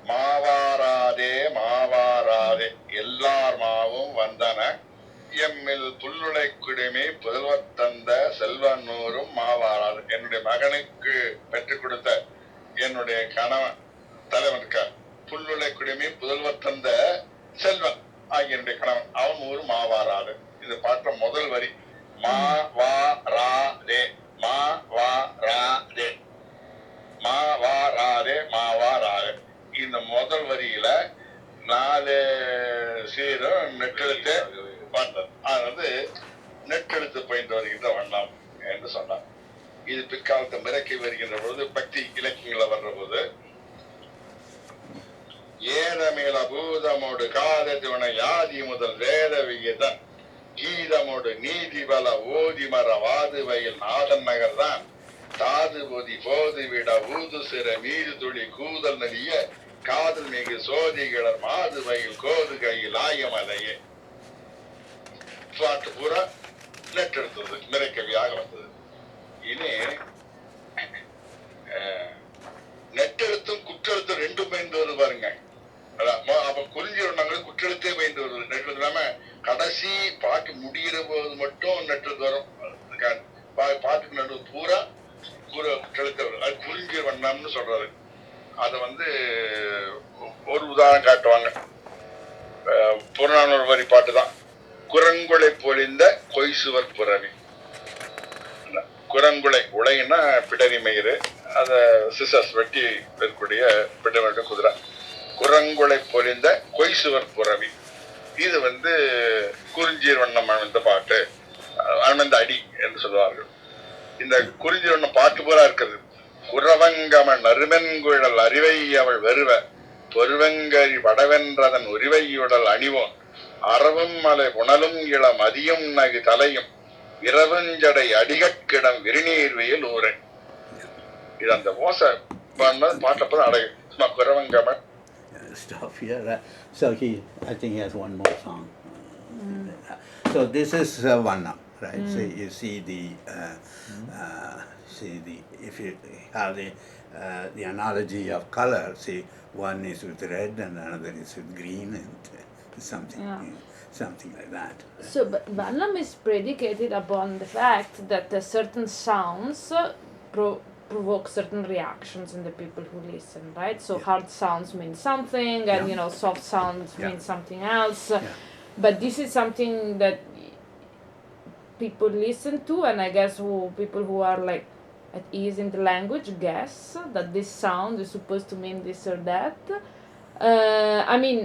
மாவாராதே மாவாராதே எல்லார் மாவும் வந்தன, எம்மில் புல்லுளை குடிமை புதல்வர் தந்த செல்வன்னூரும் மாவாராது. என்னுடைய மகனுக்கு பெற்றுக் கொடுத்த என்னுடைய கணவன் தலைவனுக்கு புல்லுளை குடிமை புதல்வர் தந்த செல்வன் ஆகிய என்னுடைய கணவன், அவன் ஊர் மாவாராது. இந்த பாட்டுல முதல் வரி மா வா ரா தே, மா வா ரா தே, மா வா ரா தே, மா வா ரா தே. இந்த முதல் வரியில 4 சீரும் நெட்டெழுத்து பாண்டது. அது வந்து நெட்டெழுத்து பயின்று வருகின்ற வண்ணம் என்று சொன்னார். இது பிற்காலத்தை மிரக்கி வருகின்ற பொழுது, பக்தி இலக்கியங்களை வர்ற போது, ஏதமேல பூதமோடு காதத்துவன யாதி முதல் வேத விகிதன் கீதமோடு நீதி பல ஓதி மர வாது வயல் நாதன் நகர் தான் தாது போதி போது விட ஊது சிற மீது துளி கூதல் நலிய காதல் மிகு சோதிகளர் மாது வயல் கோது கையில் ஆயமலையே. பாட்டு பூரா நெட்டெடுத்தது, மிரைக்கவியாக வந்தது. இனி நெட்டெழுத்தும் குற்றெழுத்தும் ரெண்டும் பயந்து வருது பாருங்க. அப்ப குறிஞ்சி வண்ணங்கள் குற்றெழுத்தே பயந்து வருது, நெட்டெழுத்து இல்லாம கடைசி பாட்டு முடிகிற போது மட்டும் நெட்டெழுத்து வரும். பாட்டுக்கு நடுவு பூரா குற்றெழுத்து வரும். அது குறிஞ்சி வண்ணம்னு சொல்றாரு. அதை வந்து ஒரு உதாரணம் காட்டுவாங்க. புறநானூறு வரி பாட்டு தான். குரங்குளை பொழிந்த கொய்சுவர் புறவி. குரங்குளை, உலைன்னா பிடரி மயிறு, அதை சிசஸ் வெட்டி இருக்கக்கூடிய பிடரி குதிரை. குரங்குளை பொழிந்த கொய்சுவர் புறவி. இது வந்து குறிஞ்சீர் வண்ணம் அணிந்த பாட்டு, அணிந்த அடி என்று சொல்வார்கள். இந்த குறிஞ்சீர் வண்ணம் பாட்டு பூரா இருக்குது. குறவங்கம நறுமென்குழல் அறிவை அவள் வருவ பொருவங்கரி வடவென்றதன் உரிவையுடல் அணிவோன் அறவும் மலை உணலும் இளம் அதியும் நகு தலையும் இரவுஞ்சடை அடிகட்கிடம் விரிநீர்வியல் ஊரை. இது அந்த ஓசை பாட்டப்பதான் அடையும். சும்மா குறவங்கம. Stop here. So I think he has one more song. So this is one up, right? So you see if you have the analogy of color, see, one is with red and another is with green and something like that. So, but Varnam is predicated upon the fact that certain sounds provoke certain reactions in the people who listen, right? So hard sounds mean something, and soft sounds mean something else. But this is something that people listen to, and I guess people who are like at ease in the language guess that this sound is supposed to mean this or that. I mean,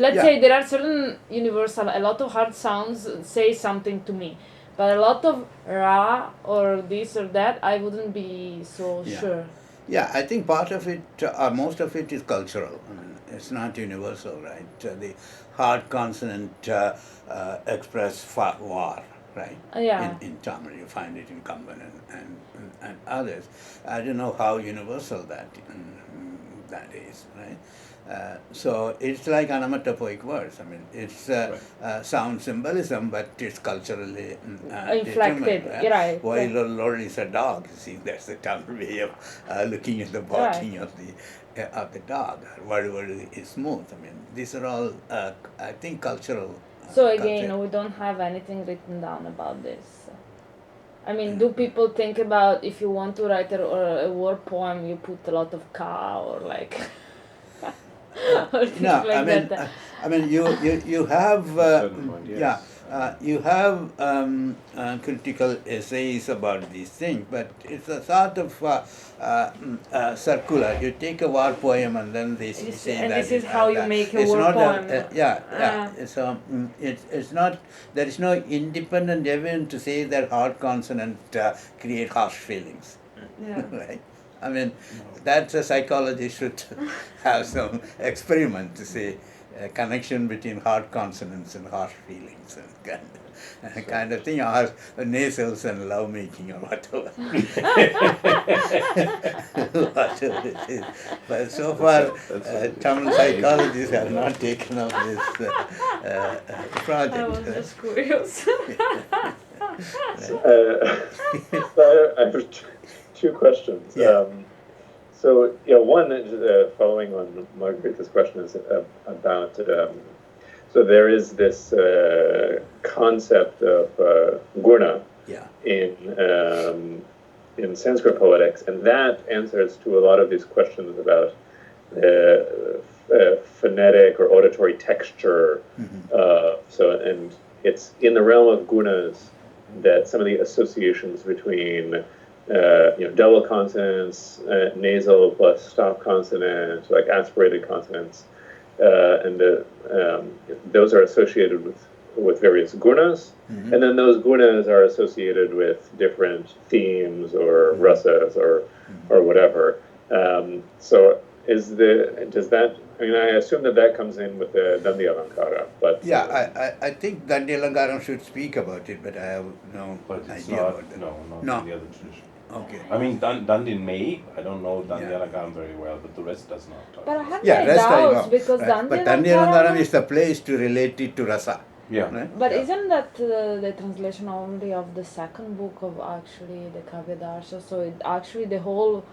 let's say there are certain universal, a lot of hard sounds say something to me, but a lot of ra or this or that, I wouldn't be so sure. Yeah, I think part of it, or most of it, is cultural. I mean, it's not universal, right? The hard consonant express war, right? In Tamil, you find it in Kamban and others. I don't know how universal that is, right? So it's like onomatopoeic words. I mean, it's sound symbolism, but it's culturally inflected. Right. While Lord is a dog, see, that's the Tamil way of looking at the barking of the dog. Whatever is smooth. I mean, these are all, I think, cultural. So again, we don't have anything written down about this. I mean, do people think about if you want to write a war poem, you put a lot of ka or like... No, I mean, you have you have critical essays about these things, but it's a sort of circular. You take a war poem and then they say and that this is how you make a it's war not poem. So it's not. There is no independent evidence to say that hard consonant create harsh feelings. Right. I mean, that's a psychologist should have some experiment to say a connection between hard consonants and harsh feelings and kind of thing, or nasals and lovemaking or whatever. Whatever it is. But so far, Tamil psychologists have not taken up this project. I was just curious. So I have two questions. Yeah. So, one is following on Margarita's question is about. So there is this concept of guna Yeah. in Sanskrit poetics, and that answers to a lot of these questions about phonetic or auditory texture. And it's in the realm of gunas that some of the associations between double consonants, nasal plus stop consonant, like aspirated consonants, and those are associated with various gunas, and then those gunas are associated with different themes or rasas or whatever. So does that? I mean, I assume that comes in with the Dandi Alankara, but I think Dandi Alankaram should speak about it, but I have no idea about that. No, not No. in the other tradition. Okay. I mean, Dandin may. I don't know Dandi Alankaram very well, but the rest does not. But I have Yeah, my rest I doubts know. because Right. But Dandi Alankaram is the place to relate it to rasa. Yeah. Right? But Yeah. isn't that the translation only of the second book of actually the Kavyadarsha? So it actually the whole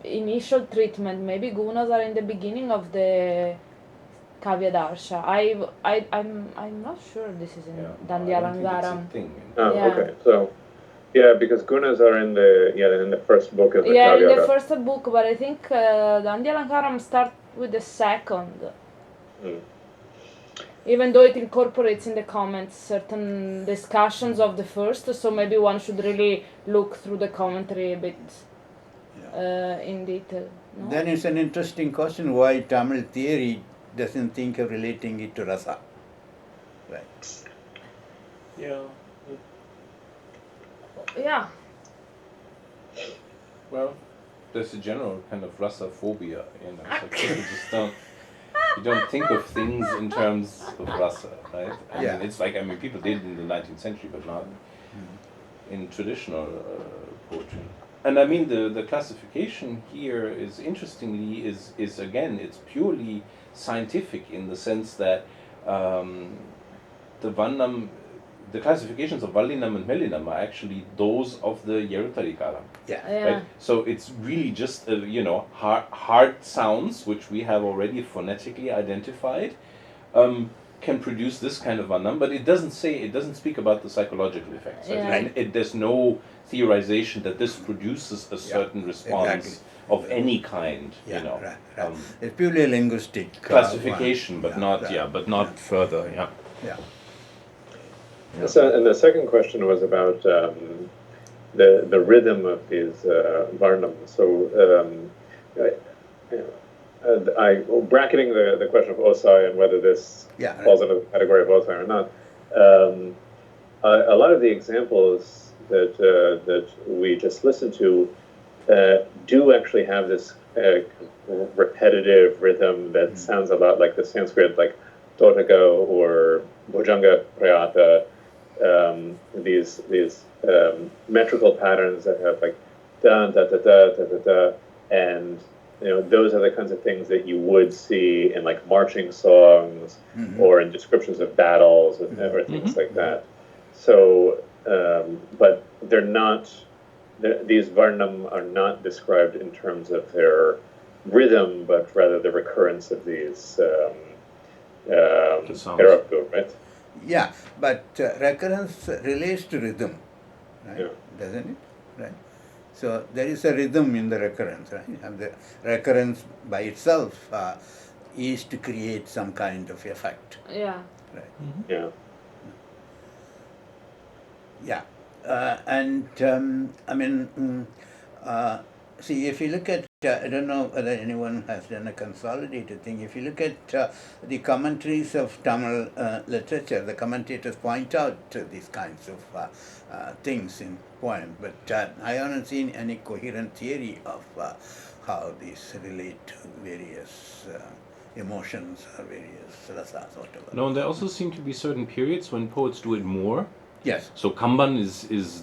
initial treatment, maybe gunas are in the beginning of the Kavyadarsha. I'm not sure this is in Dandi Alankaram. Okay, so because gunas are in the first book of the Yeah, in the Kavyada. first book, but I think Dandi Alankaram start with the second. Even though it incorporates in the comments certain discussions of the first, so maybe one should really look through the commentary a bit in detail. No? Then it's an interesting question why Tamil theory doesn't think of relating it to rasa. Right. Yeah. Yeah. Well, there's a general kind of rasa phobia, so people just you don't think of things in terms of rasa, right? I mean, it's like, people did in the 19th century, but not in traditional poetry. And I mean, the classification here is, interestingly, is again, it's purely scientific in the sense that the classifications of Vallinam and Mellinam are actually those of the Yerutarikaram. Yeah. Right? So it's really just hard sounds which we have already phonetically identified can produce this kind of Vannam, but it doesn't speak about the psychological effects. Right? And there's no theorization that this produces a certain response of any kind. Right. It's purely linguistic classification, but not further. Yeah. So, and the second question was about the rhythm of these varnam. So, bracketing the question of osai and whether this falls under the category of osai or not. A lot of the examples that we just listened to do actually have this repetitive rhythm that sounds a lot like the Sanskrit, like Totaka or Bhujanga Prayata. These metrical patterns that have like da da da da da da da, and those are the kinds of things that you would see in like marching songs or in descriptions of battles or things like that. So, but they're not. These varnam are not described in terms of their rhythm, but rather the recurrence of these eraptu, right? Yeah, but recurrence relates to rhythm, right? Yeah. Doesn't it? Right. So there is a rhythm in the recurrence, right? And the recurrence by itself is to create some kind of effect. Yeah. Right. Yeah. Yeah. See, if you look at, I don't know whether anyone has done a consolidated thing, if you look at the commentaries of Tamil literature, the commentators point out these kinds of things in poems, but I haven't seen any coherent theory of how these relate to various emotions or various rasas, whatever. No, and there also seem to be certain periods when poets do it more. Yes. So Kamban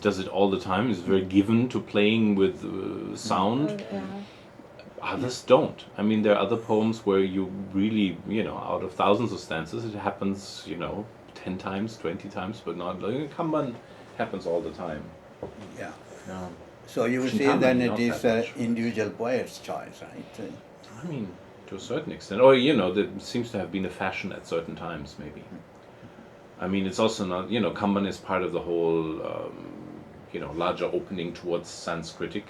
does it all the time. Is very given to playing with sound. Others don't. I mean, there are other poems where you really, out of thousands of stanzas, it happens, 10 times, 20 times, but not. Kamban happens all the time. Yeah. Yeah. So you would say Shinkanban, then not it is that an much. individual poet's choice, right? I mean, to a certain extent. Or, there seems to have been a fashion at certain times, maybe. I mean, it's also not, Kamban is part of the whole, larger opening towards Sanskritic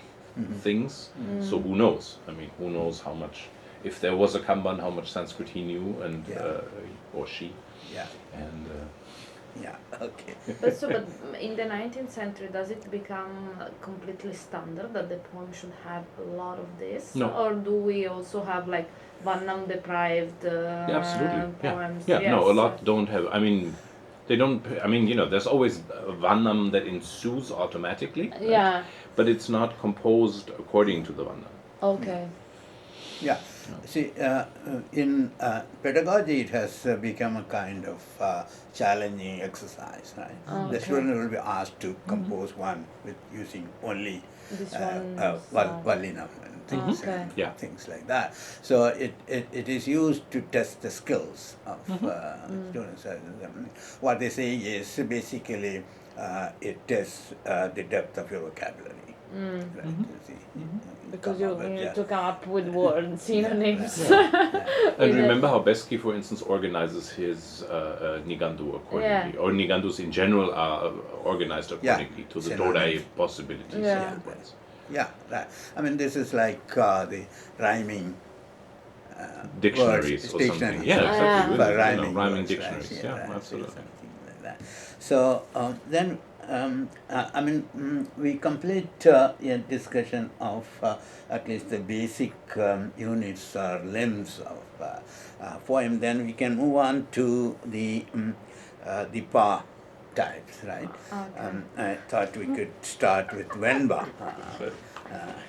things. So who knows? I mean, who knows how much, if there was a Kamban, how much Sanskrit he knew, and or she. Yeah. And Yeah. Okay. But in the 19th century, does it become completely standard that the poem should have a lot of this? No. Or do we also have like Vannam deprived yeah, absolutely. poems? Yeah. Yes. No, a lot don't have. I mean, they don't. I mean, there's always a Vannam that ensues automatically. Right? Yeah. But it's not composed according to the Vannam. Okay. Yeah. See, in pedagogy, it has become a kind of challenging exercise, right? Okay. The student will be asked to compose one with using only This one. Vallinam and things, Okay. and Yeah. things like that. So it is used to test the skills of students. What they say is basically it tests the depth of your vocabulary. Right, you see. Because Come you up with need just- to come up with words, synonyms. And remember how Besky, for instance, organizes his Nigandu accordingly, Yeah. or Nigandus in general are organized accordingly to the Synonyms. Dodai possibilities. Yeah. of words. Yeah, right. I mean, this is like the rhyming Dictionaries words, or something. dictionaries, Yeah, right? exactly. For With, rhyming, rhyming words, dictionaries. right? Yeah, right, absolutely. something like that. So then, I mean, we complete a discussion of at least the basic units or limbs of poem. Then we can move on to the pa types, right? Okay. I thought we could start with Venba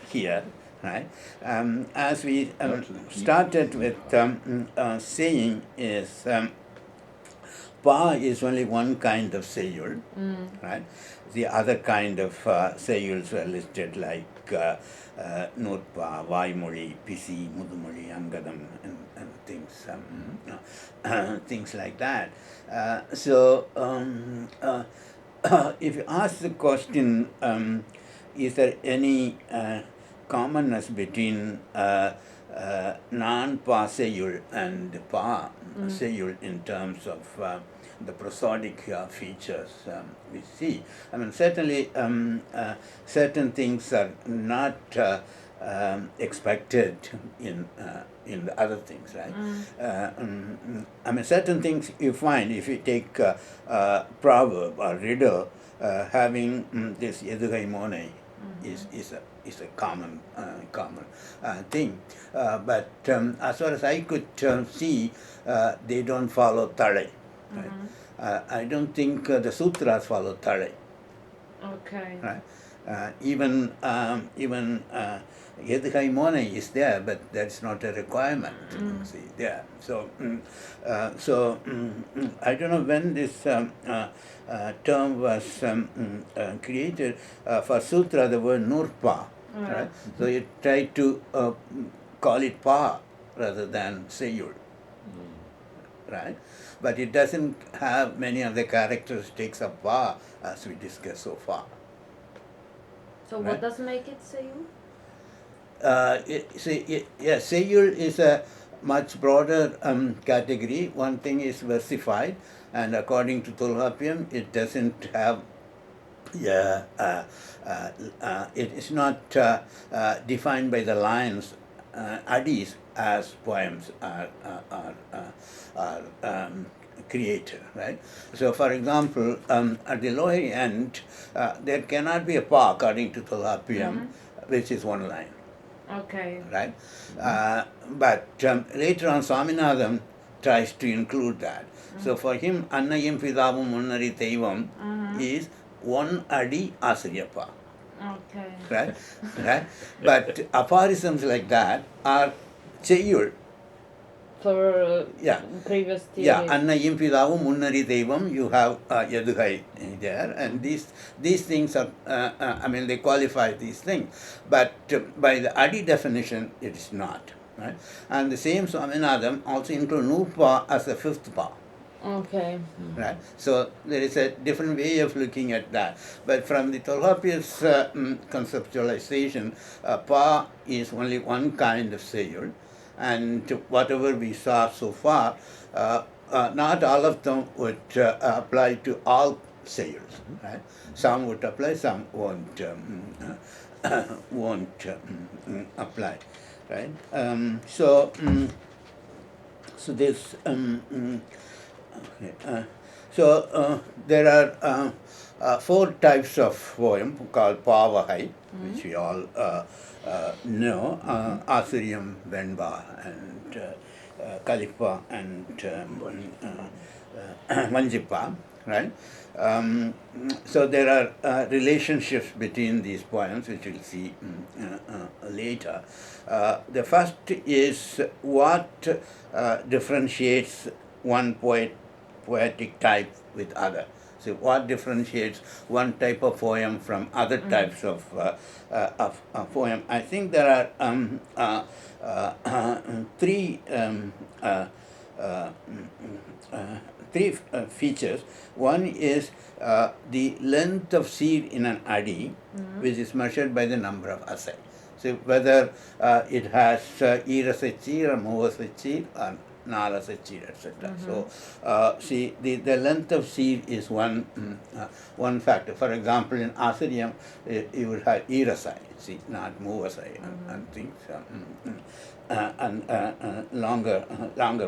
here, right? As we started with saying is pa is only one kind of sayul, right? The other kind of sayuls were listed like Notpa, Vaimoli, Pisi, Mudumoli, Angadam, and things, things like that. So if you ask the question, is there any commonness between non-pa sayul and pa sayul in terms of the prosodic features we see? I mean, certainly certain things are not expected in the other things, right? I mean, certain things you find if you take proverb or riddle, having this Yedugai Mone is a common thing. But as far as I could see, they don't follow Tare. Right? I don't think the sutras follow Tare. Okay. Right? Even Yedhai Mone is there, but that's not a requirement. See there. So I don't know when this term was created. For sutra, the word nurpa, right? So you try to call it pa rather than sayul, right? But it doesn't have many of the characteristics of pa as we discussed so far. So Right. what does make it sayul? Sayul is a much broader category. One thing is versified, and according to Tolkapiam, it doesn't have. It is not defined by the lines, adis, as poems are created, right? So, for example, at the lower end, there cannot be a pa according to Tolkapiam, which is one line. Okay. Right? But later on, Swaminathan tries to include that. So for him, Annayam Pidavum Munnari Teivam is one adi asriyapa. Okay. Right? Right? But aphorisms like that are cheyul. for Yeah. previous theory. Yeah, Annayim Pidavum Munnari Devam, you have Yadugai there, and these things are, they qualify these things, but by the Adi definition, it is not, right? And the same Swaminathan also include Nupa as a fifth pa. Okay. Right? So there is a different way of looking at that. But from the Tolkapi's conceptualization, pa is only one kind of sayur, and whatever we saw so far, not all of them would apply to all sayurs. Right? Some would apply, some won't apply. Right? So this. Okay. There are 4 types of poem called Pavahai, which we all know, Asuriam, Venba, and Kalipa, and Manjipa, right? So there are relationships between these poems, which we'll see later. The first is what differentiates one poetic type with other. So what differentiates one type of poem from other types of poem? I think there are 3 features. One is the length of seed in an adi, which is measured by the number of asai. So whether it has irasachir or movasachir or narasachir, etc. So see, the length of seed is one factor. For example, in Asiriyam, you would have irasai, see, not movasai and things. And longer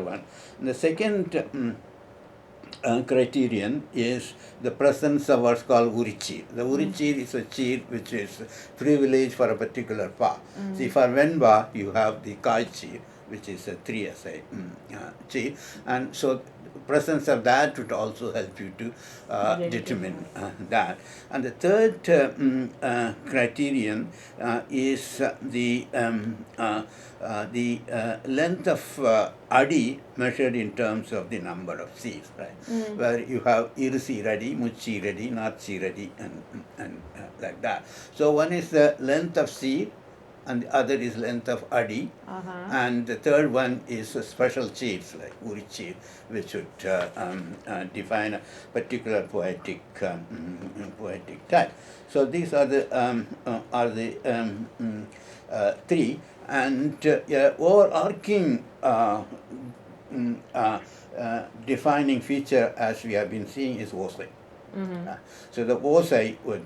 one. The second criterion is the presence of what's called urichir. The urichir is a chir which is privileged for a particular pa. See, for Venba, you have the kai chir, which is a 3 assay chir, and so presence of that would also help you to determine that. And the third criterion is the length of adi measured in terms of the number of seeds, right? Where you have irisi ready, muchi ready, nachi ready, and like that. So one is the length of seed, and the other is length of adi, and the third one is special chiefs like uri chief, which would define a particular poetic type. So these are the 3, and overarching defining feature, as we have been seeing, is osai. So the osai would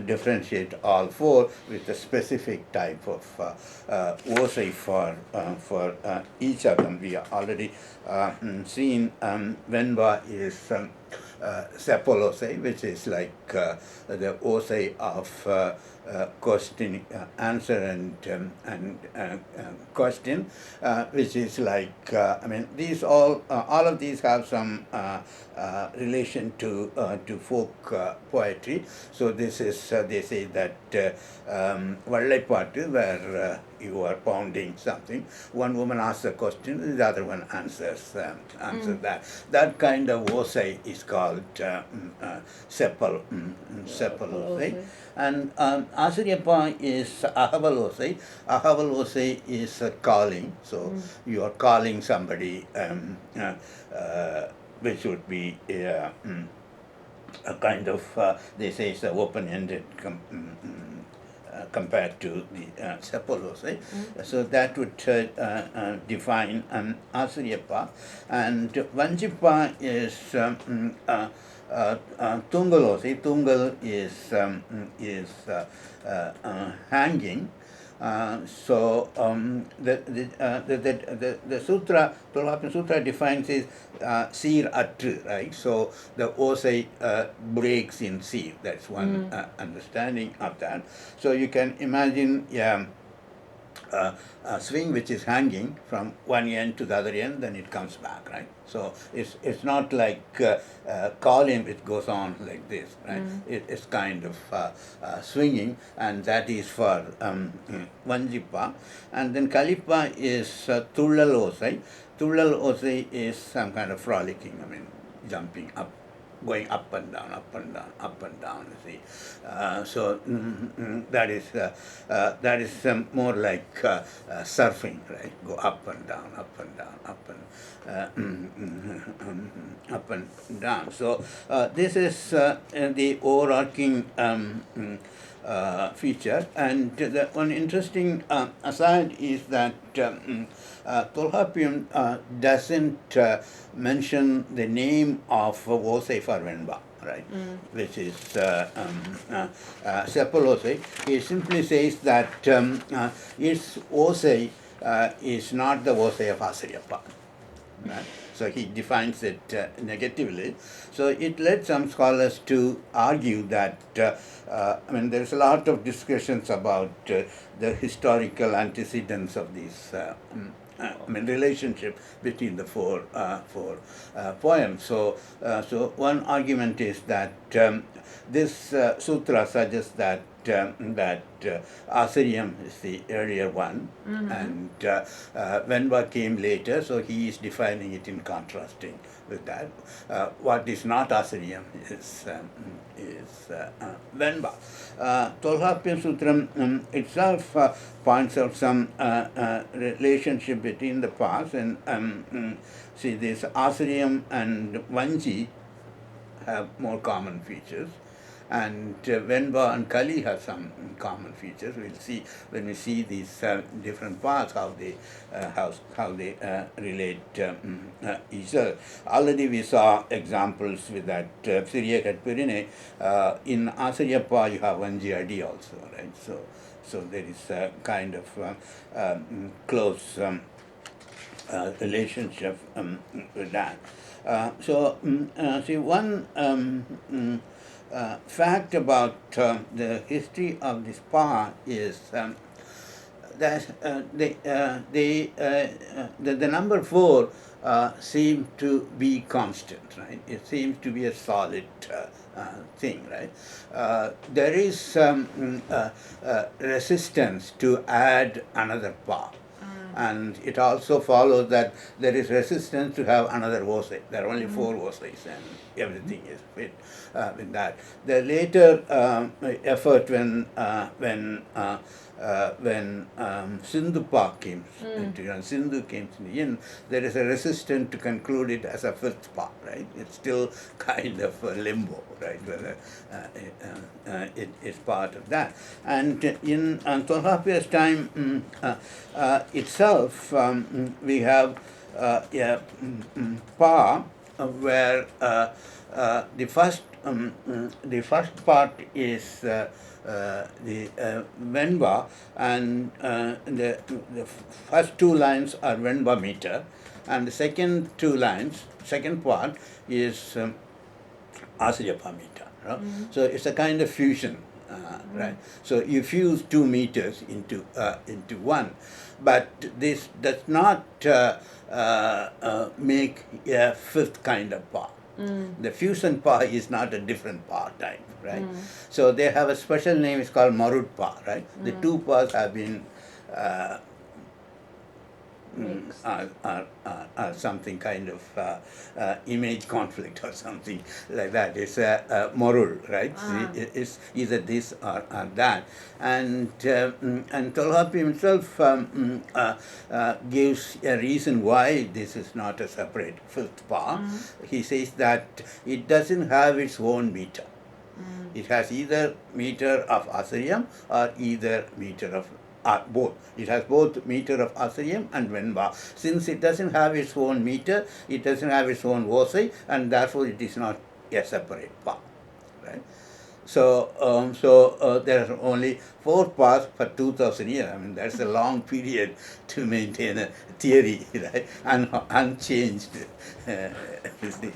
differentiate all 4 with a specific type of osai for each of them. We have already seen Venba is sepal osai, which is like the osai of question, answer, and question, which is like these all of these have some relation to folk poetry. So this is they say that Vallaipaattu, where you are pounding something, one woman asks a question, the other one answers that. That kind of osai is called sepal osai. And Asiriyappa is Ahaval osai. Ahaval osai is calling. So you are calling somebody, which would be a kind of, they say it's open-ended compared to the sepal osai. So that would define Asiriyappa. And Vanjippa is Tungal osai. Tungal is hanging. So the sutra, Tolkapi Sutra defines it seer atru, right? So the osai breaks in seer. That's one understanding of that. So you can imagine swing which is hanging from one end to the other end, then it comes back, right? So it's not like column, it goes on like this, right? It's kind of swinging, and that is for Vanjipa. And then Kalipa is Tullal Osai. Tullal Osai is some kind of frolicking, I mean, jumping up, going up and down, up and down, up and down. You see, so that is more like surfing, right? Go up and down, up and down, up and up and down. So this is the overarching feature. And the one interesting aside is that Tolhapium doesn't mention the name of Osei for Venba, right? Which is Sepalosei. He simply says that its Osei is not the Osei of Asariyappa. Right? So he defines it negatively. So it led some scholars to argue that, I mean, there's a lot of discussions about the historical antecedents of these, I mean, relationship between the four poems. So, so one argument is that this sutra suggests that Asariyam is the earlier one, and Venba came later, so he is defining it in contrasting with that. What is not Asariyam is Venba. Tolhapya Sutram itself points out some relationship between the parts, and see, this Asariyam and Vanji have more common features, and Venba and Kali have some common features. We'll see when we see these different parts how they relate each other. Already we saw examples with that Syriac at Pirine. In Asariyappa you have Vanji Adi also, right? So there is a kind of close relationship with that. See, one fact about the history of this pa is that the number 4 seems to be constant, right? It seems to be a solid thing, right? There is some resistance to add another pa. And it also follows that there is resistance to have another Osei. There are only 4 Oseis, and everything is fit with that. The later effort when Sindhu came into Sindhu came to the end, there is a resistance to conclude it as a 5th part, right? It's still kind of a limbo, right? Whether it is part of that. And in Tolhapya's time itself, we have pa where the first part is the Venba, and the first 2 lines are Venba meter, and the second 2 lines, second part is Asariyappa meter. Right? So it's a kind of fusion, right? So you fuse 2 meters into one, but this does not make a 5th kind of pa. The fusion pa is not a different pa type, right? So they have a special name, it's called Marud pa, right? The 2 pas have been are something kind of image conflict or something like that. It's a Marud, right? It's either this or that. And Tolhapi himself gives a reason why this is not a separate 5th pa. He says that it doesn't have its own meter. It has either meter of Asariyam or either meter of both. It has both meter of Asariyam and Venba. Since it doesn't have its own meter, it doesn't have its own Osei, and therefore it is not a separate pa. Right? there are only 4 parts for 2,000 years. I mean, that's a long period to maintain a theory, right? Unchanged. You see,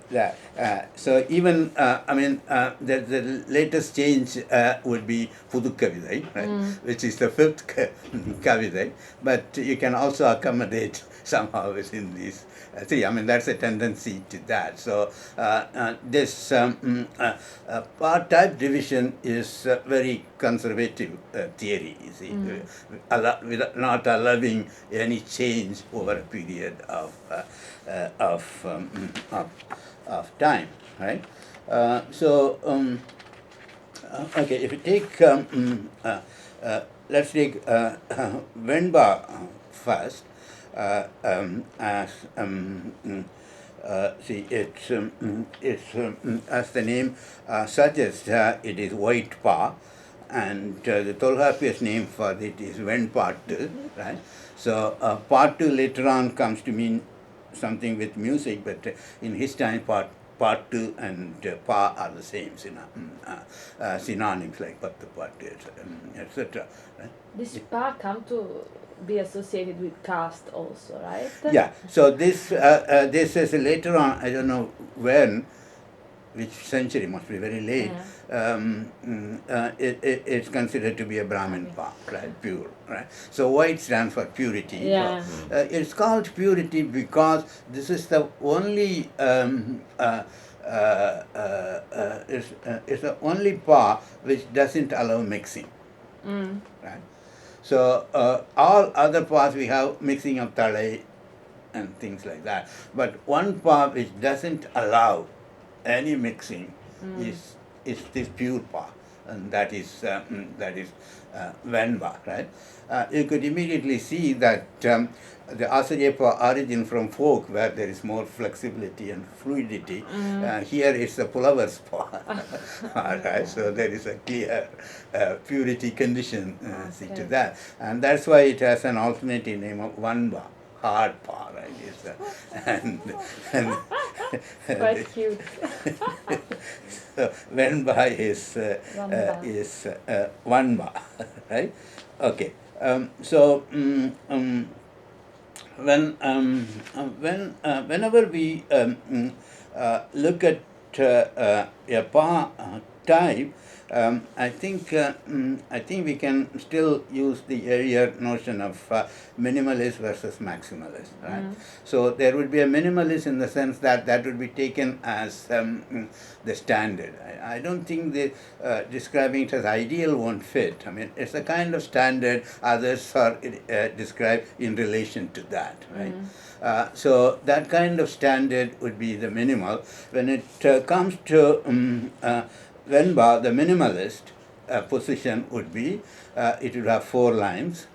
that. So even the latest change would be Pudukavidai, right? Which is the 5th Kavidai, but you can also accommodate somehow within these three. I mean, that's a tendency to that. So this part type division is very conservative theory, you see, not allowing any change over a period of time, right? Okay, if you take, let's take Venba first. See, as the name suggests, it is white pa, and the Tolkapia's name for it is Venpattu, right? So part 2 later on comes to mean something with music, but in his time, part 2 and pa are the same synonyms like pattu pattu, etc. Right? This pa come to be associated with caste also, right? Yeah. So this is later on. I don't know when, which century, must be very late. It's considered to be a Brahmin pa, right? Pure, right? So white stands for purity. Yeah. So, it's called purity because this is the only it's the only pa which doesn't allow mixing, right? So all other paths we have mixing of talai and things like that. But one path which doesn't allow any mixing is this pure path, and that is Venba, right? You could immediately see that the Asaryepa origin from folk, where there is more flexibility and fluidity. Here it's the Pulavar's path. Right? So there is a clear purity condition to that. And that's why it has an alternative name of Vanba, hard pa, right? And Quite cute. so Venba is Vanba, right? Okay. Whenever we look at a pa type, I think we can still use the earlier notion of minimalist versus maximalist, right? So there would be a minimalist in the sense that would be taken as the standard. I don't think the describing it as ideal won't fit. I mean, it's a kind of standard. Others are described in relation to that, right? So that kind of standard would be the minimal. When it comes to Venba, the minimalist position would be it would have 4 lines,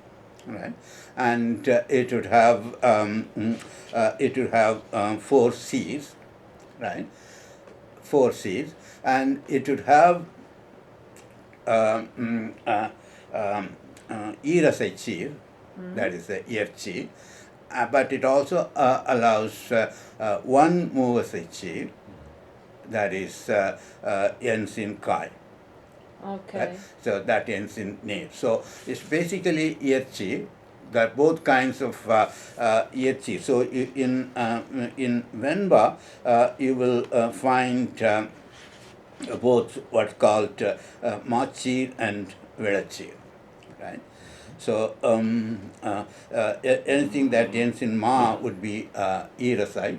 right? And it would have 4 C's, right? 4 C's, and it would have Irasaichir, that is the Yerchi, but it also allows one Muvasaichir, that is ends in Kai. Okay. Right? So that ends in name. So it's basically Yerchi. There are both kinds of Yerchi. So in Venba, you will find both what's called Machir and Velachir, right? So anything that ends in Ma would be Irasai,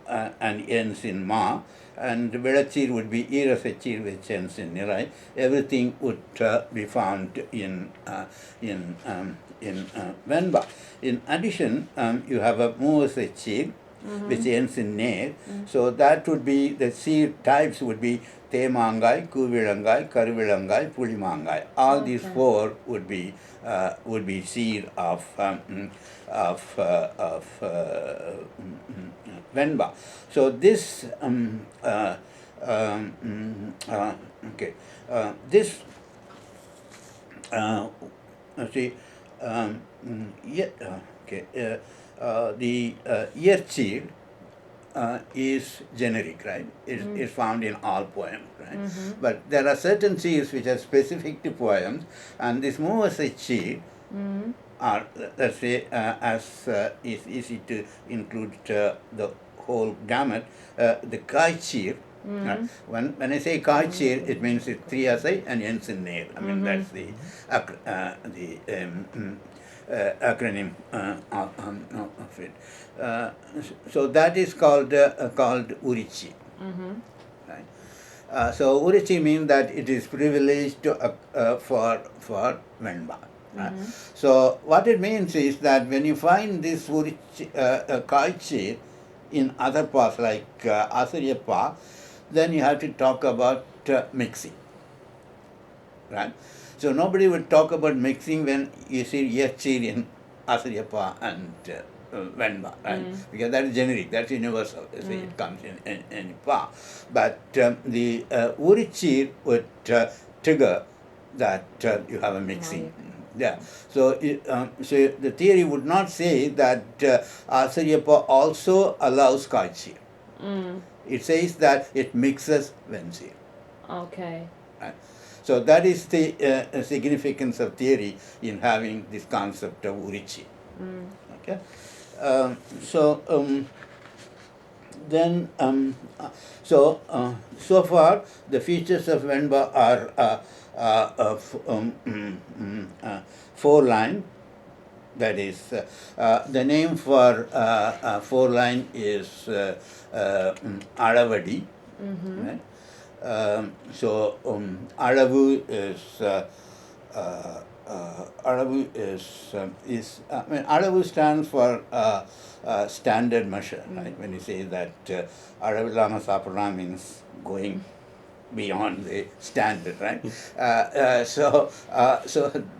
and ends in Ma, and Velachir would be Irasachir, which ends in Nirai. Everything would be found in Venba. In addition, you have a Muvasachir, which ends in Ner. So that would be, the seed types would be Temangai, Kuvilangai, Karuvilangai, Pulimangai. All these 4 would be seed of Venba. So this this see the Yerchi is generic, right? It's found in all poems, right? But there are certain seeds which are specific to poems, and this Muvasai cheer are, let's say, as is easy to include the whole gamut, the Kai cheer. When I say Kai cheer, it means it's 3 asai and ends in nail. I mean, that's the acronym of it. So that is called Urichi. Right? So Urichi means that it is privileged for Venba. So what it means is that when you find this Urichi, Kaichi in other parts like Asariyappa, then you have to talk about mixing. Right? So nobody would talk about mixing when you see Yachir in Asariyappa and Venba, right? Because that is generic, that's universal. You see, it comes in any pa. But the Urichir would trigger that you have a mixing. Yeah. So, so the theory would not say that Asariyappa also allows Kaichir. It says that it mixes Vensir. Okay. Right? So that is the significance of theory in having this concept of Urichi. Okay. Then so far the features of Venba are 4-line. That is, the name for 4-line is Aravadi. Right? Aravu is Aravu stands for standard measure, right? When you say that Aravu Lama Sapara means going beyond the standard, right? So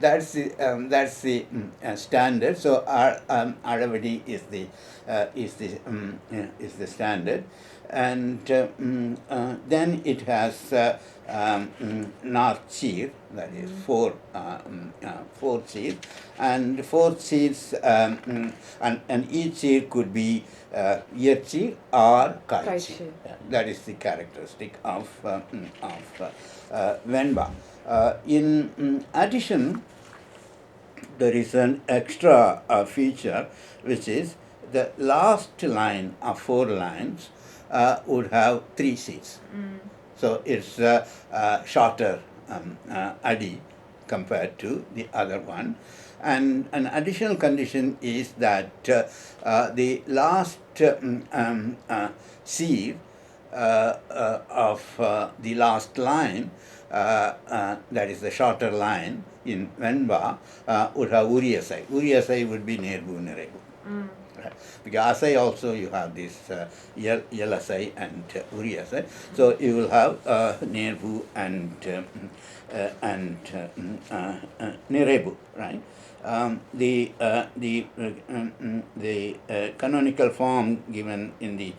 that's the standard. So Aravadi is the standard, and then it has North Cheer, that is 4 cheers, and 4 cheers, and each cheer could be Yer cheer or Kai cheer. That is the characteristic of Venba. In addition, there is an extra feature, which is the last line of 4 lines would have 3 Cs. So it's shorter adi compared to the other one. And an additional condition is that the last C of the last line, that is the shorter line in Venba, would have Uriyasai. Uriyasai would be Nerbu Nerebu. Right. Because Asai also you have this Yelasai and Uriyasai. So you will have Nerbu and Nerebu, right? The canonical form given in the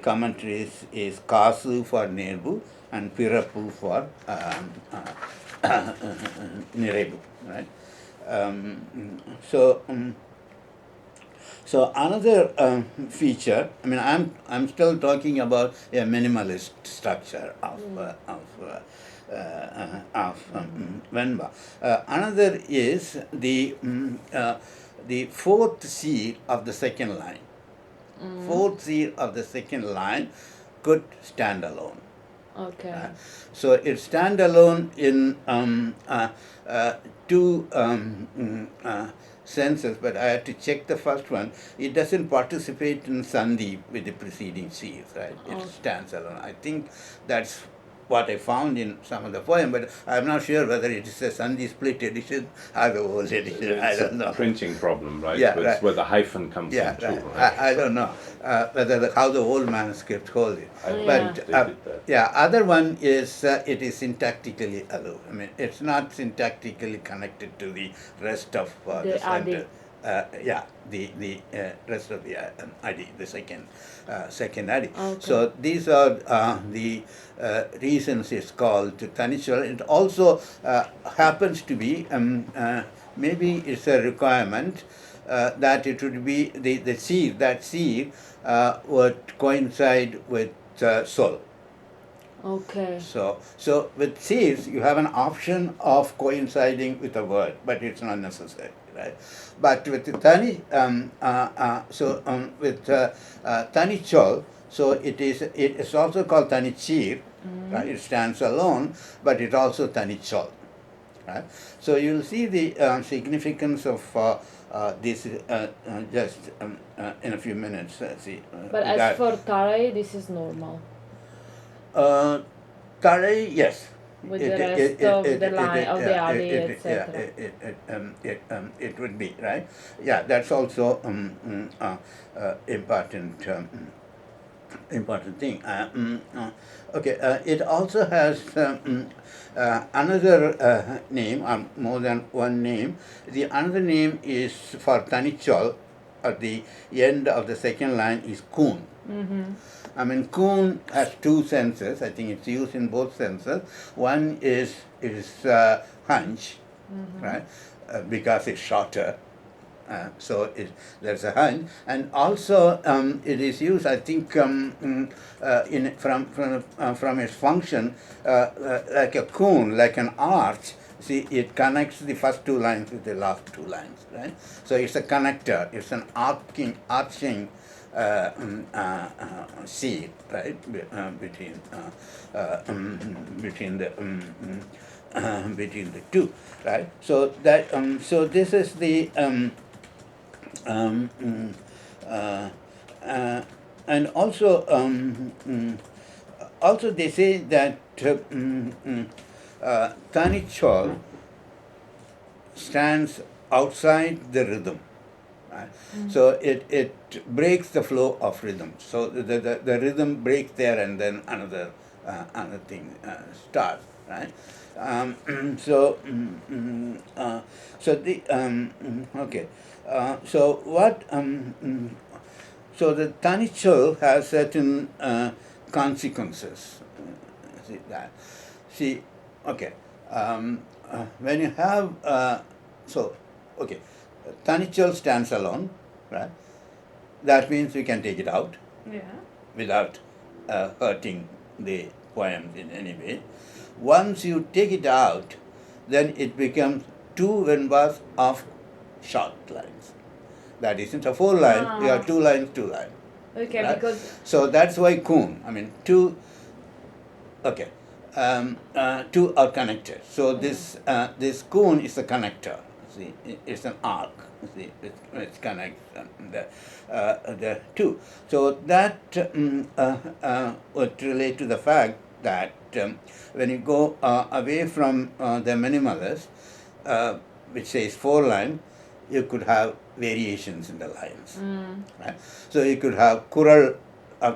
commentaries is Kasu for Nerbu and Pirapu for Nerebu, right? So another feature, I mean, I'm still talking about a minimalist structure of Venba. Another is the 4th seal of the second line. 4th seal of the second line could stand alone. Okay. So it stand alone in 2 senses, but I had to check the first one. It doesn't participate in Sandhi with the preceding seals, right? It stands alone. I think that's what I found in some of the poem, but I'm not sure whether it is a Sandhi split edition or the whole edition. It's I don't know. A printing problem, right? Yeah, But right. it's where the hyphen comes Yeah, from too, right. right? I don't know whether how the old manuscript hold it. I don't But know if they did that. yeah, other one is it is syntactically aloof. I mean, it's not syntactically connected to the rest of the center. The rest of the ID, the second ID. Okay. So these are the reasons it's called Tanichwal. It also happens to be maybe it's a requirement that it would be the seed, that seed would coincide with sol. Okay. So with seeds, you have an option of coinciding with a word, but it's not necessary, right? But with the tani, with tani chol, so it is also called tani chir, right? It stands alone, but it's also tani chol, right? So you'll see the significance of this just in a few minutes. See, But as for tarai, this is normal. Tarai, yes. With the rest of the line, of the adi, etc. It would be, right? Yeah, that's also important thing. Okay, it also has another name, or more than one name. The another name is for Tanichol, at the end of the second line is Kun. I mean, kun has two senses. I think it's used in both senses. One is hunch, right? Because it's shorter. So there's a hunch, and also it is used, I think, from its function, like a cone, like an arch. See, it connects the first two lines with the last two lines, right? So it's a connector. It's an arching seed, right? Between the two, right? So that so this is the and also also they say that Tanichol stands outside the rhythm. Right? So it breaks the flow of rhythm. So the rhythm breaks there, and then another thing starts. Right. So the okay. So what? So the Tanichol has certain consequences. See that. See, okay. When you have okay. Tanichol stands alone, right? That means we can take it out without hurting the poem in any way. Once you take it out, then it becomes two venvas of short lines. That isn't a four line, you have two lines. Okay, right? because... So that's why kun, I mean, two, okay, two are connected. So this kun is a connector. See, it's an arc. See, it connects the two. So that would relate to the fact that when you go away from the minimalist, which says four line, you could have variations in the lines. Right? So you could have kural,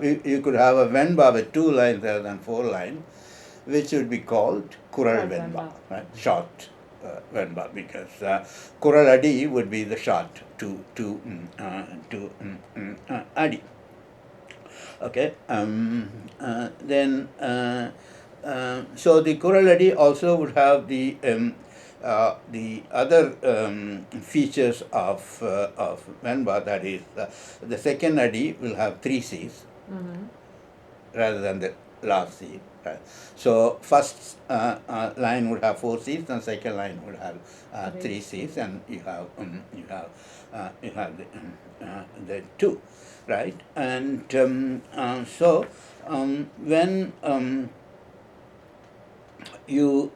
you could have a venba with two lines rather than four lines, which would be called kural venba, right? Short venba, because kural adi would be the short to adi. Okay. Then so the kural adi also would have the other features of venba, that is the second adi will have three C's rather than the last C. Right. So first line would have four C's, and second line would have three C's, and you have the two, right? And so when you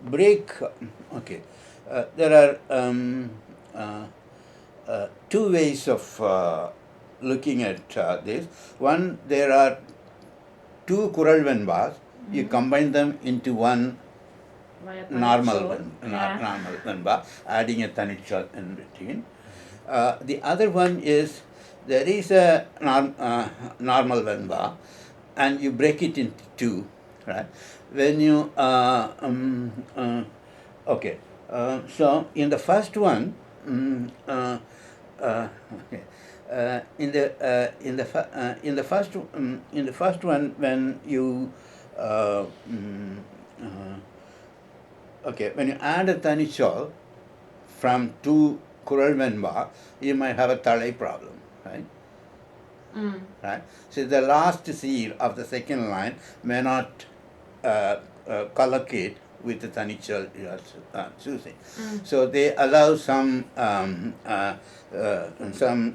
break, okay, there are two ways of looking at this. One, there are two kural venbas. You combine them into one normal venba, adding a tanichal in between. The other one is, there is a normal venba, and you break it into two, right? When you okay, so in the first one, okay. In the first one, when you okay, when you add a tanichol, from 2 Kural Venba, you might have a Talai problem, right? Right? So the last seed of the second line may not collocate with the Tanichal you are choosing. So they allow some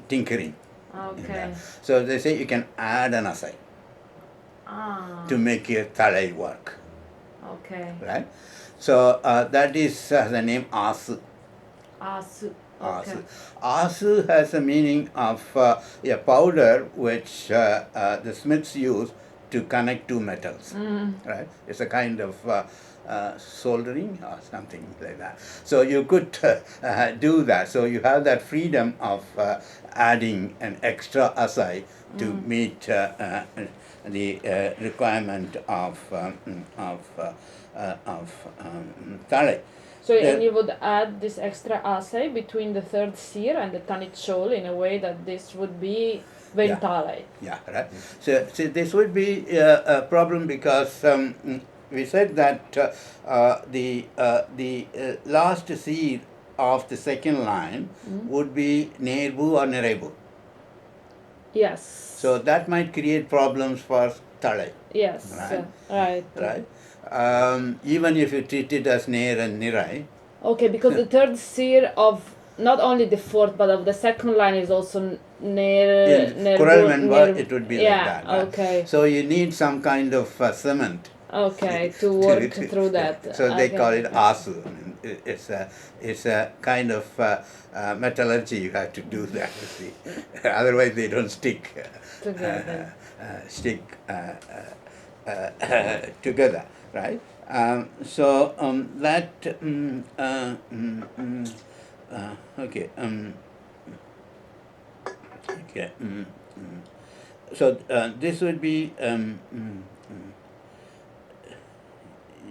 tinkering. Okay. So they say you can add an aside to make your Talai work. Okay. Right? So that is the name Asu. Asu. Okay. Asu. Asu has a meaning of a powder which the smiths use to connect two metals. Right? It's a kind of soldering or something like that. So you could do that. So you have that freedom of adding an extra assay to meet the requirement of Talai. So and you would add this extra assay between the third seer and the Tanit Shol in a way that this would be Ventale. Yeah, right. So this would be a problem because we said that the last seed of the second line would be Nerbu or Nerebu. Yes. So that might create problems for Talai. Yes. Right. Right. Even if you treat it as Ner and Nirai. Okay, because the third seer of not only the fourth but of the second line is also Kural Venba, it would be like that. Right? Okay. So you need some kind of cement. Okay, to work through that. So they call it Asu. I mean, it's a kind of metallurgy you have to do that. You see, otherwise they don't stick Together. Together, right? So that okay. Okay. So this would be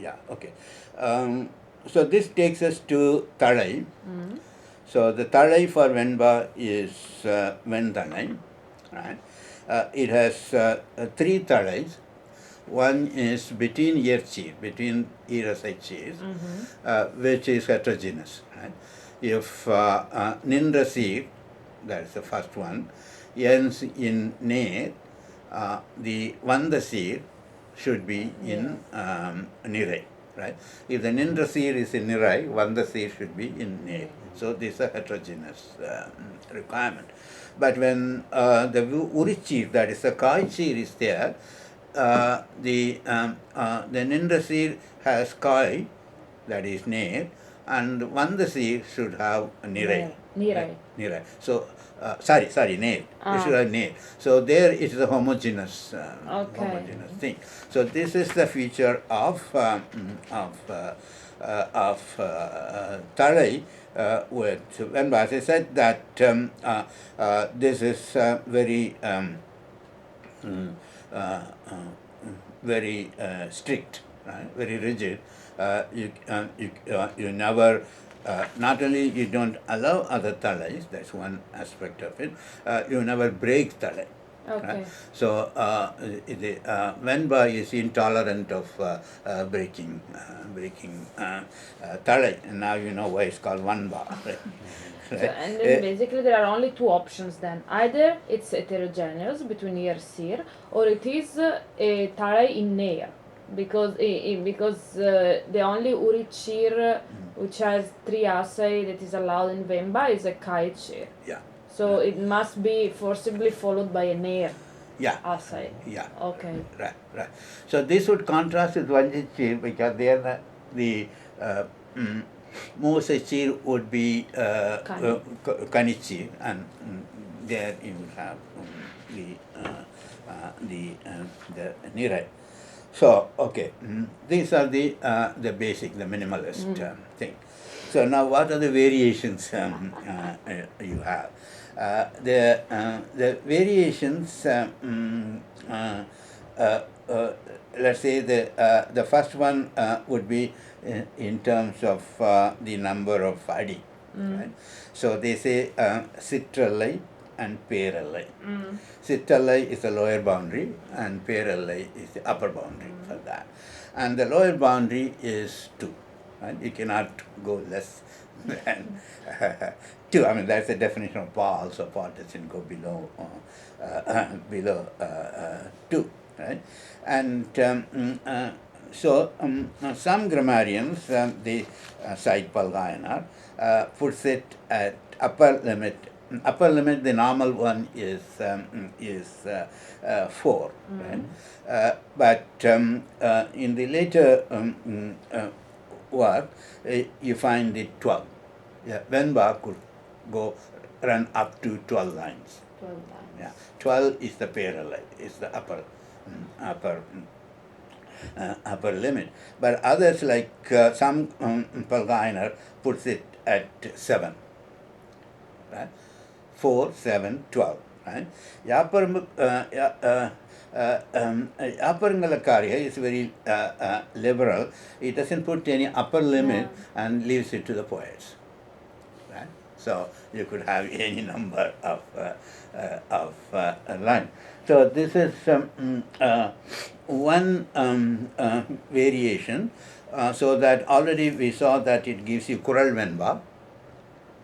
yeah, okay. So this takes us to Talai. So the Talai for Venba is Vendanai. Right? It has 3 Talais. One is between Yerchir, between Irasachir, which is heterogeneous. Right? If Nindrasir, that's the first one, ends in Ne, the Vandasir should be in Nirai, right? If the Nindrasir is in Nirai, Vandasir should be in Ne. So this is a heterogeneous requirement. But when the Urichir, that is the Kaichir is there, the Nindrasir has Kai, that is Ne, and Vandasir should have Nirai. Nirai. So, sorry, Ne. It should have Ne. So there it is a homogeneous thing. So this is the feature of Talai with Venba. As I said that this is very very strict, right? Very rigid. You never, not only you don't allow other talais, that's one aspect of it, you never break talai. Okay. Right? So the Venba is intolerant of breaking talai, and now you know why it's called Venba. Right? So, and then basically there are only 2 options then. Either it's heterogeneous between Yer Sir, or it is a Talai in Neir. Because the only Urichir which has 3 assay that is allowed in Venba is a Kaichir. Yeah. So it must be forcibly followed by a Neir assay. Yeah. Okay. Right. So this would contrast with Vanjichir because there the Mosechir would be Kanichir, and there you would have the Nirai. So okay, these are the basic, the minimalist thing. So now, what are the variations you have? The variations. Let's say the first one would be in terms of the number of adi. Right? So they say citralai and peralai. Citralai is the lower boundary and peralai is the upper boundary for that. And the lower boundary is 2. Right? You cannot go less and 2. I mean, that's the definition of par, so par doesn't go below below 2, right? And some grammarians, they cite Palgayanar, puts it at upper limit. Upper limit, the normal one is 4, right? But in the later work, you find it 12. Yeah, Venba could run up to 12 lines. 12 lines. Yeah, 12 is the parallel, is the upper upper limit. But others, like some Palgainer, puts it at 7. Right? 4, 7, 12. Right? Yapparangalakkarya is very liberal. It doesn't put any upper limit and leaves it to the poets. Right? So you could have any number of lines. So this is one variation. So that already we saw that it gives you Kural Venba.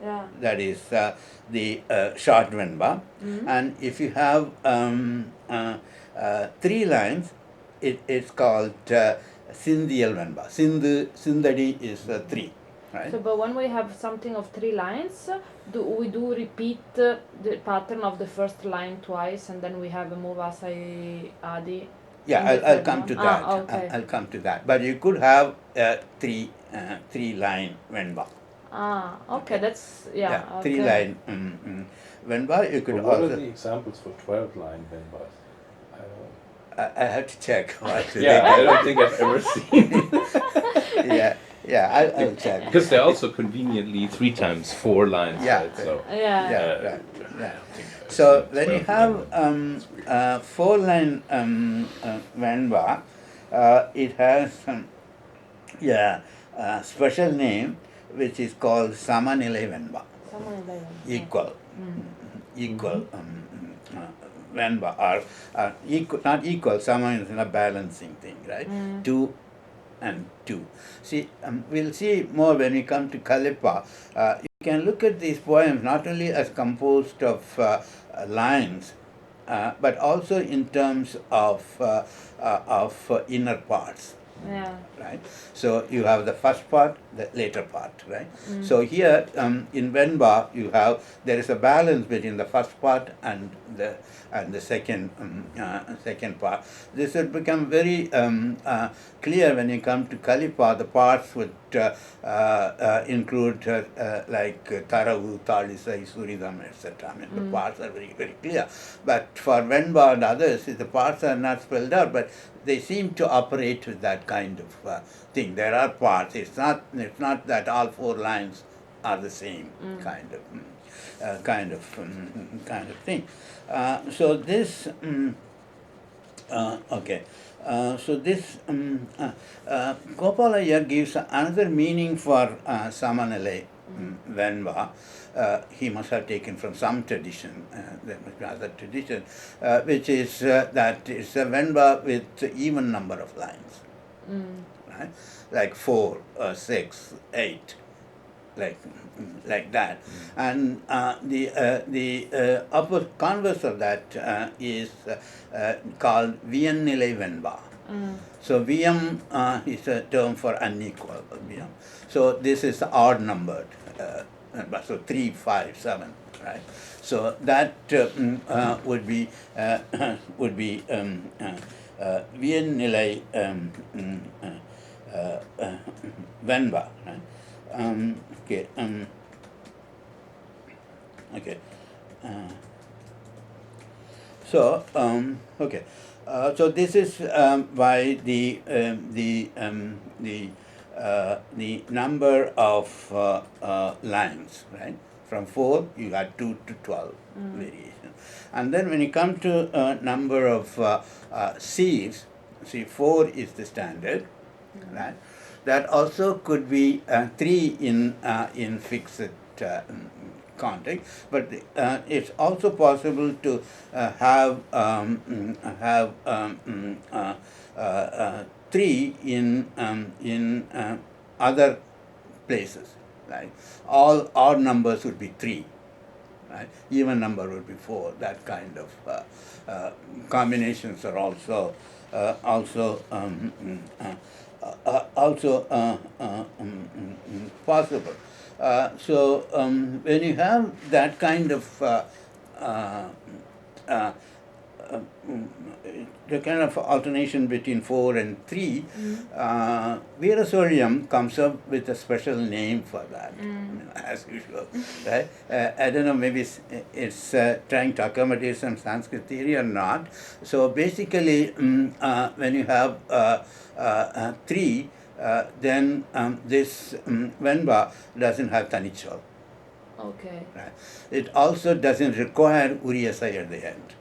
Yeah. That is the short Venba. And if you have 3 lines, it's called Sindhiyal Venba. Sindadi is 3. Right? So, but when we have something of 3 lines, we repeat the pattern of the first line twice, and then we have a Muvasai Adi. Yeah, I'll come to that. Okay. I'll come to that. But you could have 3 line Venba. Okay, that's, yeah. Okay. 3 line Venba. You could But what also. are the examples for 12-line Venbas? I have to check. Yeah, I don't think I've ever seen. I'll check. Because they're also conveniently 3 times 4 lines. Yeah. Right? So, Yeah. So when you have 4-line Venba, it has a special name which is called Samanilai Venba. Equal. Equal Venba, or equal, not equal, Sama is a balancing thing, right? 2 and 2. See, we'll see more when we come to Kalipa. You can look at these poems not only as composed of lines, but also in terms of inner parts. Yeah. Right? So you have the first part, the later part, right? So here in Venba, there is a balance between the first part and the second part. This would become very clear when you come to Kalipa. The parts would include like Taravu, Talisai, Suridam, etc. I mean, the parts are very, very clear. But for Venba and others, the parts are not spelled out, but they seem to operate with that kind of thing. There are parts. It's not that all 4 lines are the same kind of thing. So this so this Gopalaya gives another meaning for Samanale Venba. He must have taken from some tradition, there must be other tradition, which is that it's a Venba with even number of lines, right? Like 4, 6, 8, like that. And the upper converse of that is called Viennile Venba. So Vm is a term for unequal Vm. So this is odd numbered. So 3, 5, 7, right? So that would be Viennile Venba, right? Okay. Okay. So so this is why the number of lines, right? From 4 you got 2 to 12 variation, and then when you come to number of C's, see 4 is the standard, right? That also could be 3 in fixed context, but it's also possible to have 3 in other places. right? All odd numbers would be 3, right? Even number would be 4. That kind of combinations are also possible. When you have that kind of the kind of alternation between 4 and 3, Veerasuriam comes up with a special name for that, as usual, right? I don't know, maybe it's trying to accommodate some Sanskrit theory or not. So basically, when you have 3, then this Venba doesn't have Tanichol. Okay. Right? It also doesn't require Uriyasai at the end.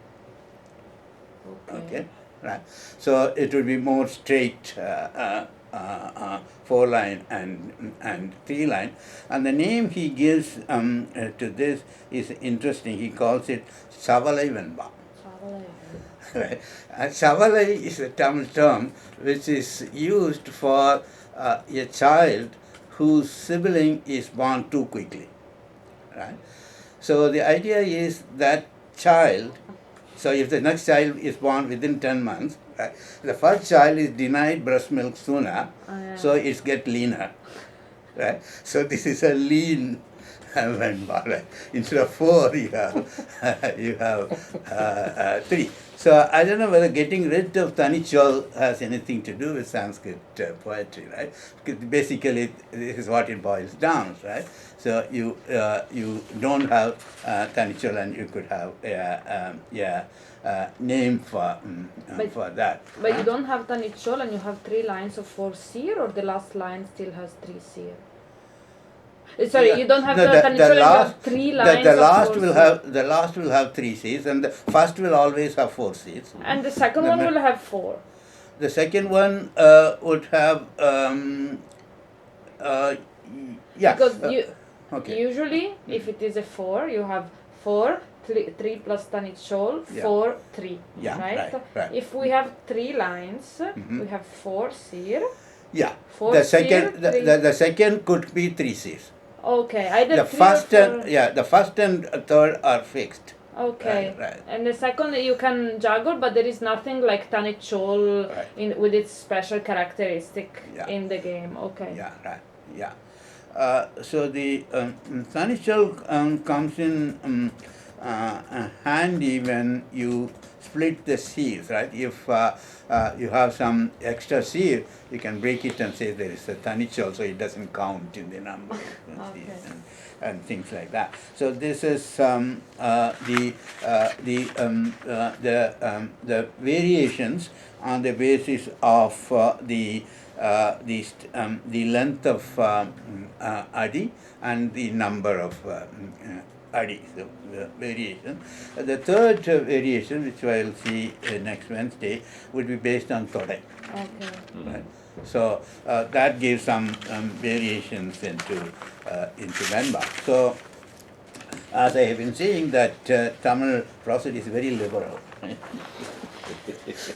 Okay, right. So it would be more straight 4-line and 3-line. And the name he gives to this is interesting. He calls it Savalai Venba. Right. And Savalai is a Tamil term which is used for a child whose sibling is born too quickly. Right. So the idea is that child. So if the next child is born within 10 months, right, the first child is denied breast milk sooner, so it's get leaner. Right? So this is a lean Venba. Right? Instead of 4, you have 3. So I don't know whether getting rid of Tanichol has anything to do with Sanskrit poetry, right? Because basically this is what it boils down, right? So you don't have Tanichol, and you could have a name for that. But you don't have Tanichol and you have 3 lines of 4 seer, or the last line still has 3 seer? Sorry, you don't have Tanichol and you have 3 lines the last of 4 will seer. have the last will have 3 seers, and the first will always have 4 seers. And the second one will have 4. The second one would have Because okay. usually if it is a 4, you have 4, 3 plus Tanichol, 4, 3. Yeah, right. If we have 3 lines, we have 4 seer. Yeah. 4 The second seer, the second could be 3 seers. Okay, either The 3 first or 4. the first and third are fixed. Okay. Right. And the second you can juggle, but there is nothing like Tanichol with its special characteristic in the game. Okay. Yeah, right. Yeah. So the Tanichol comes in handy when you split the seers, right? If you have some extra seer, you can break it and say there is a Tanichol, so it doesn't count in the number and things like that. So this is the variations on the basis of the length of adi and the number of adi, so variation. The third variation, which I will see next Wednesday, would be based on todai. Okay. Right? So that gives some variations into Venba. So as I have been saying, that Tamil prosody is very liberal.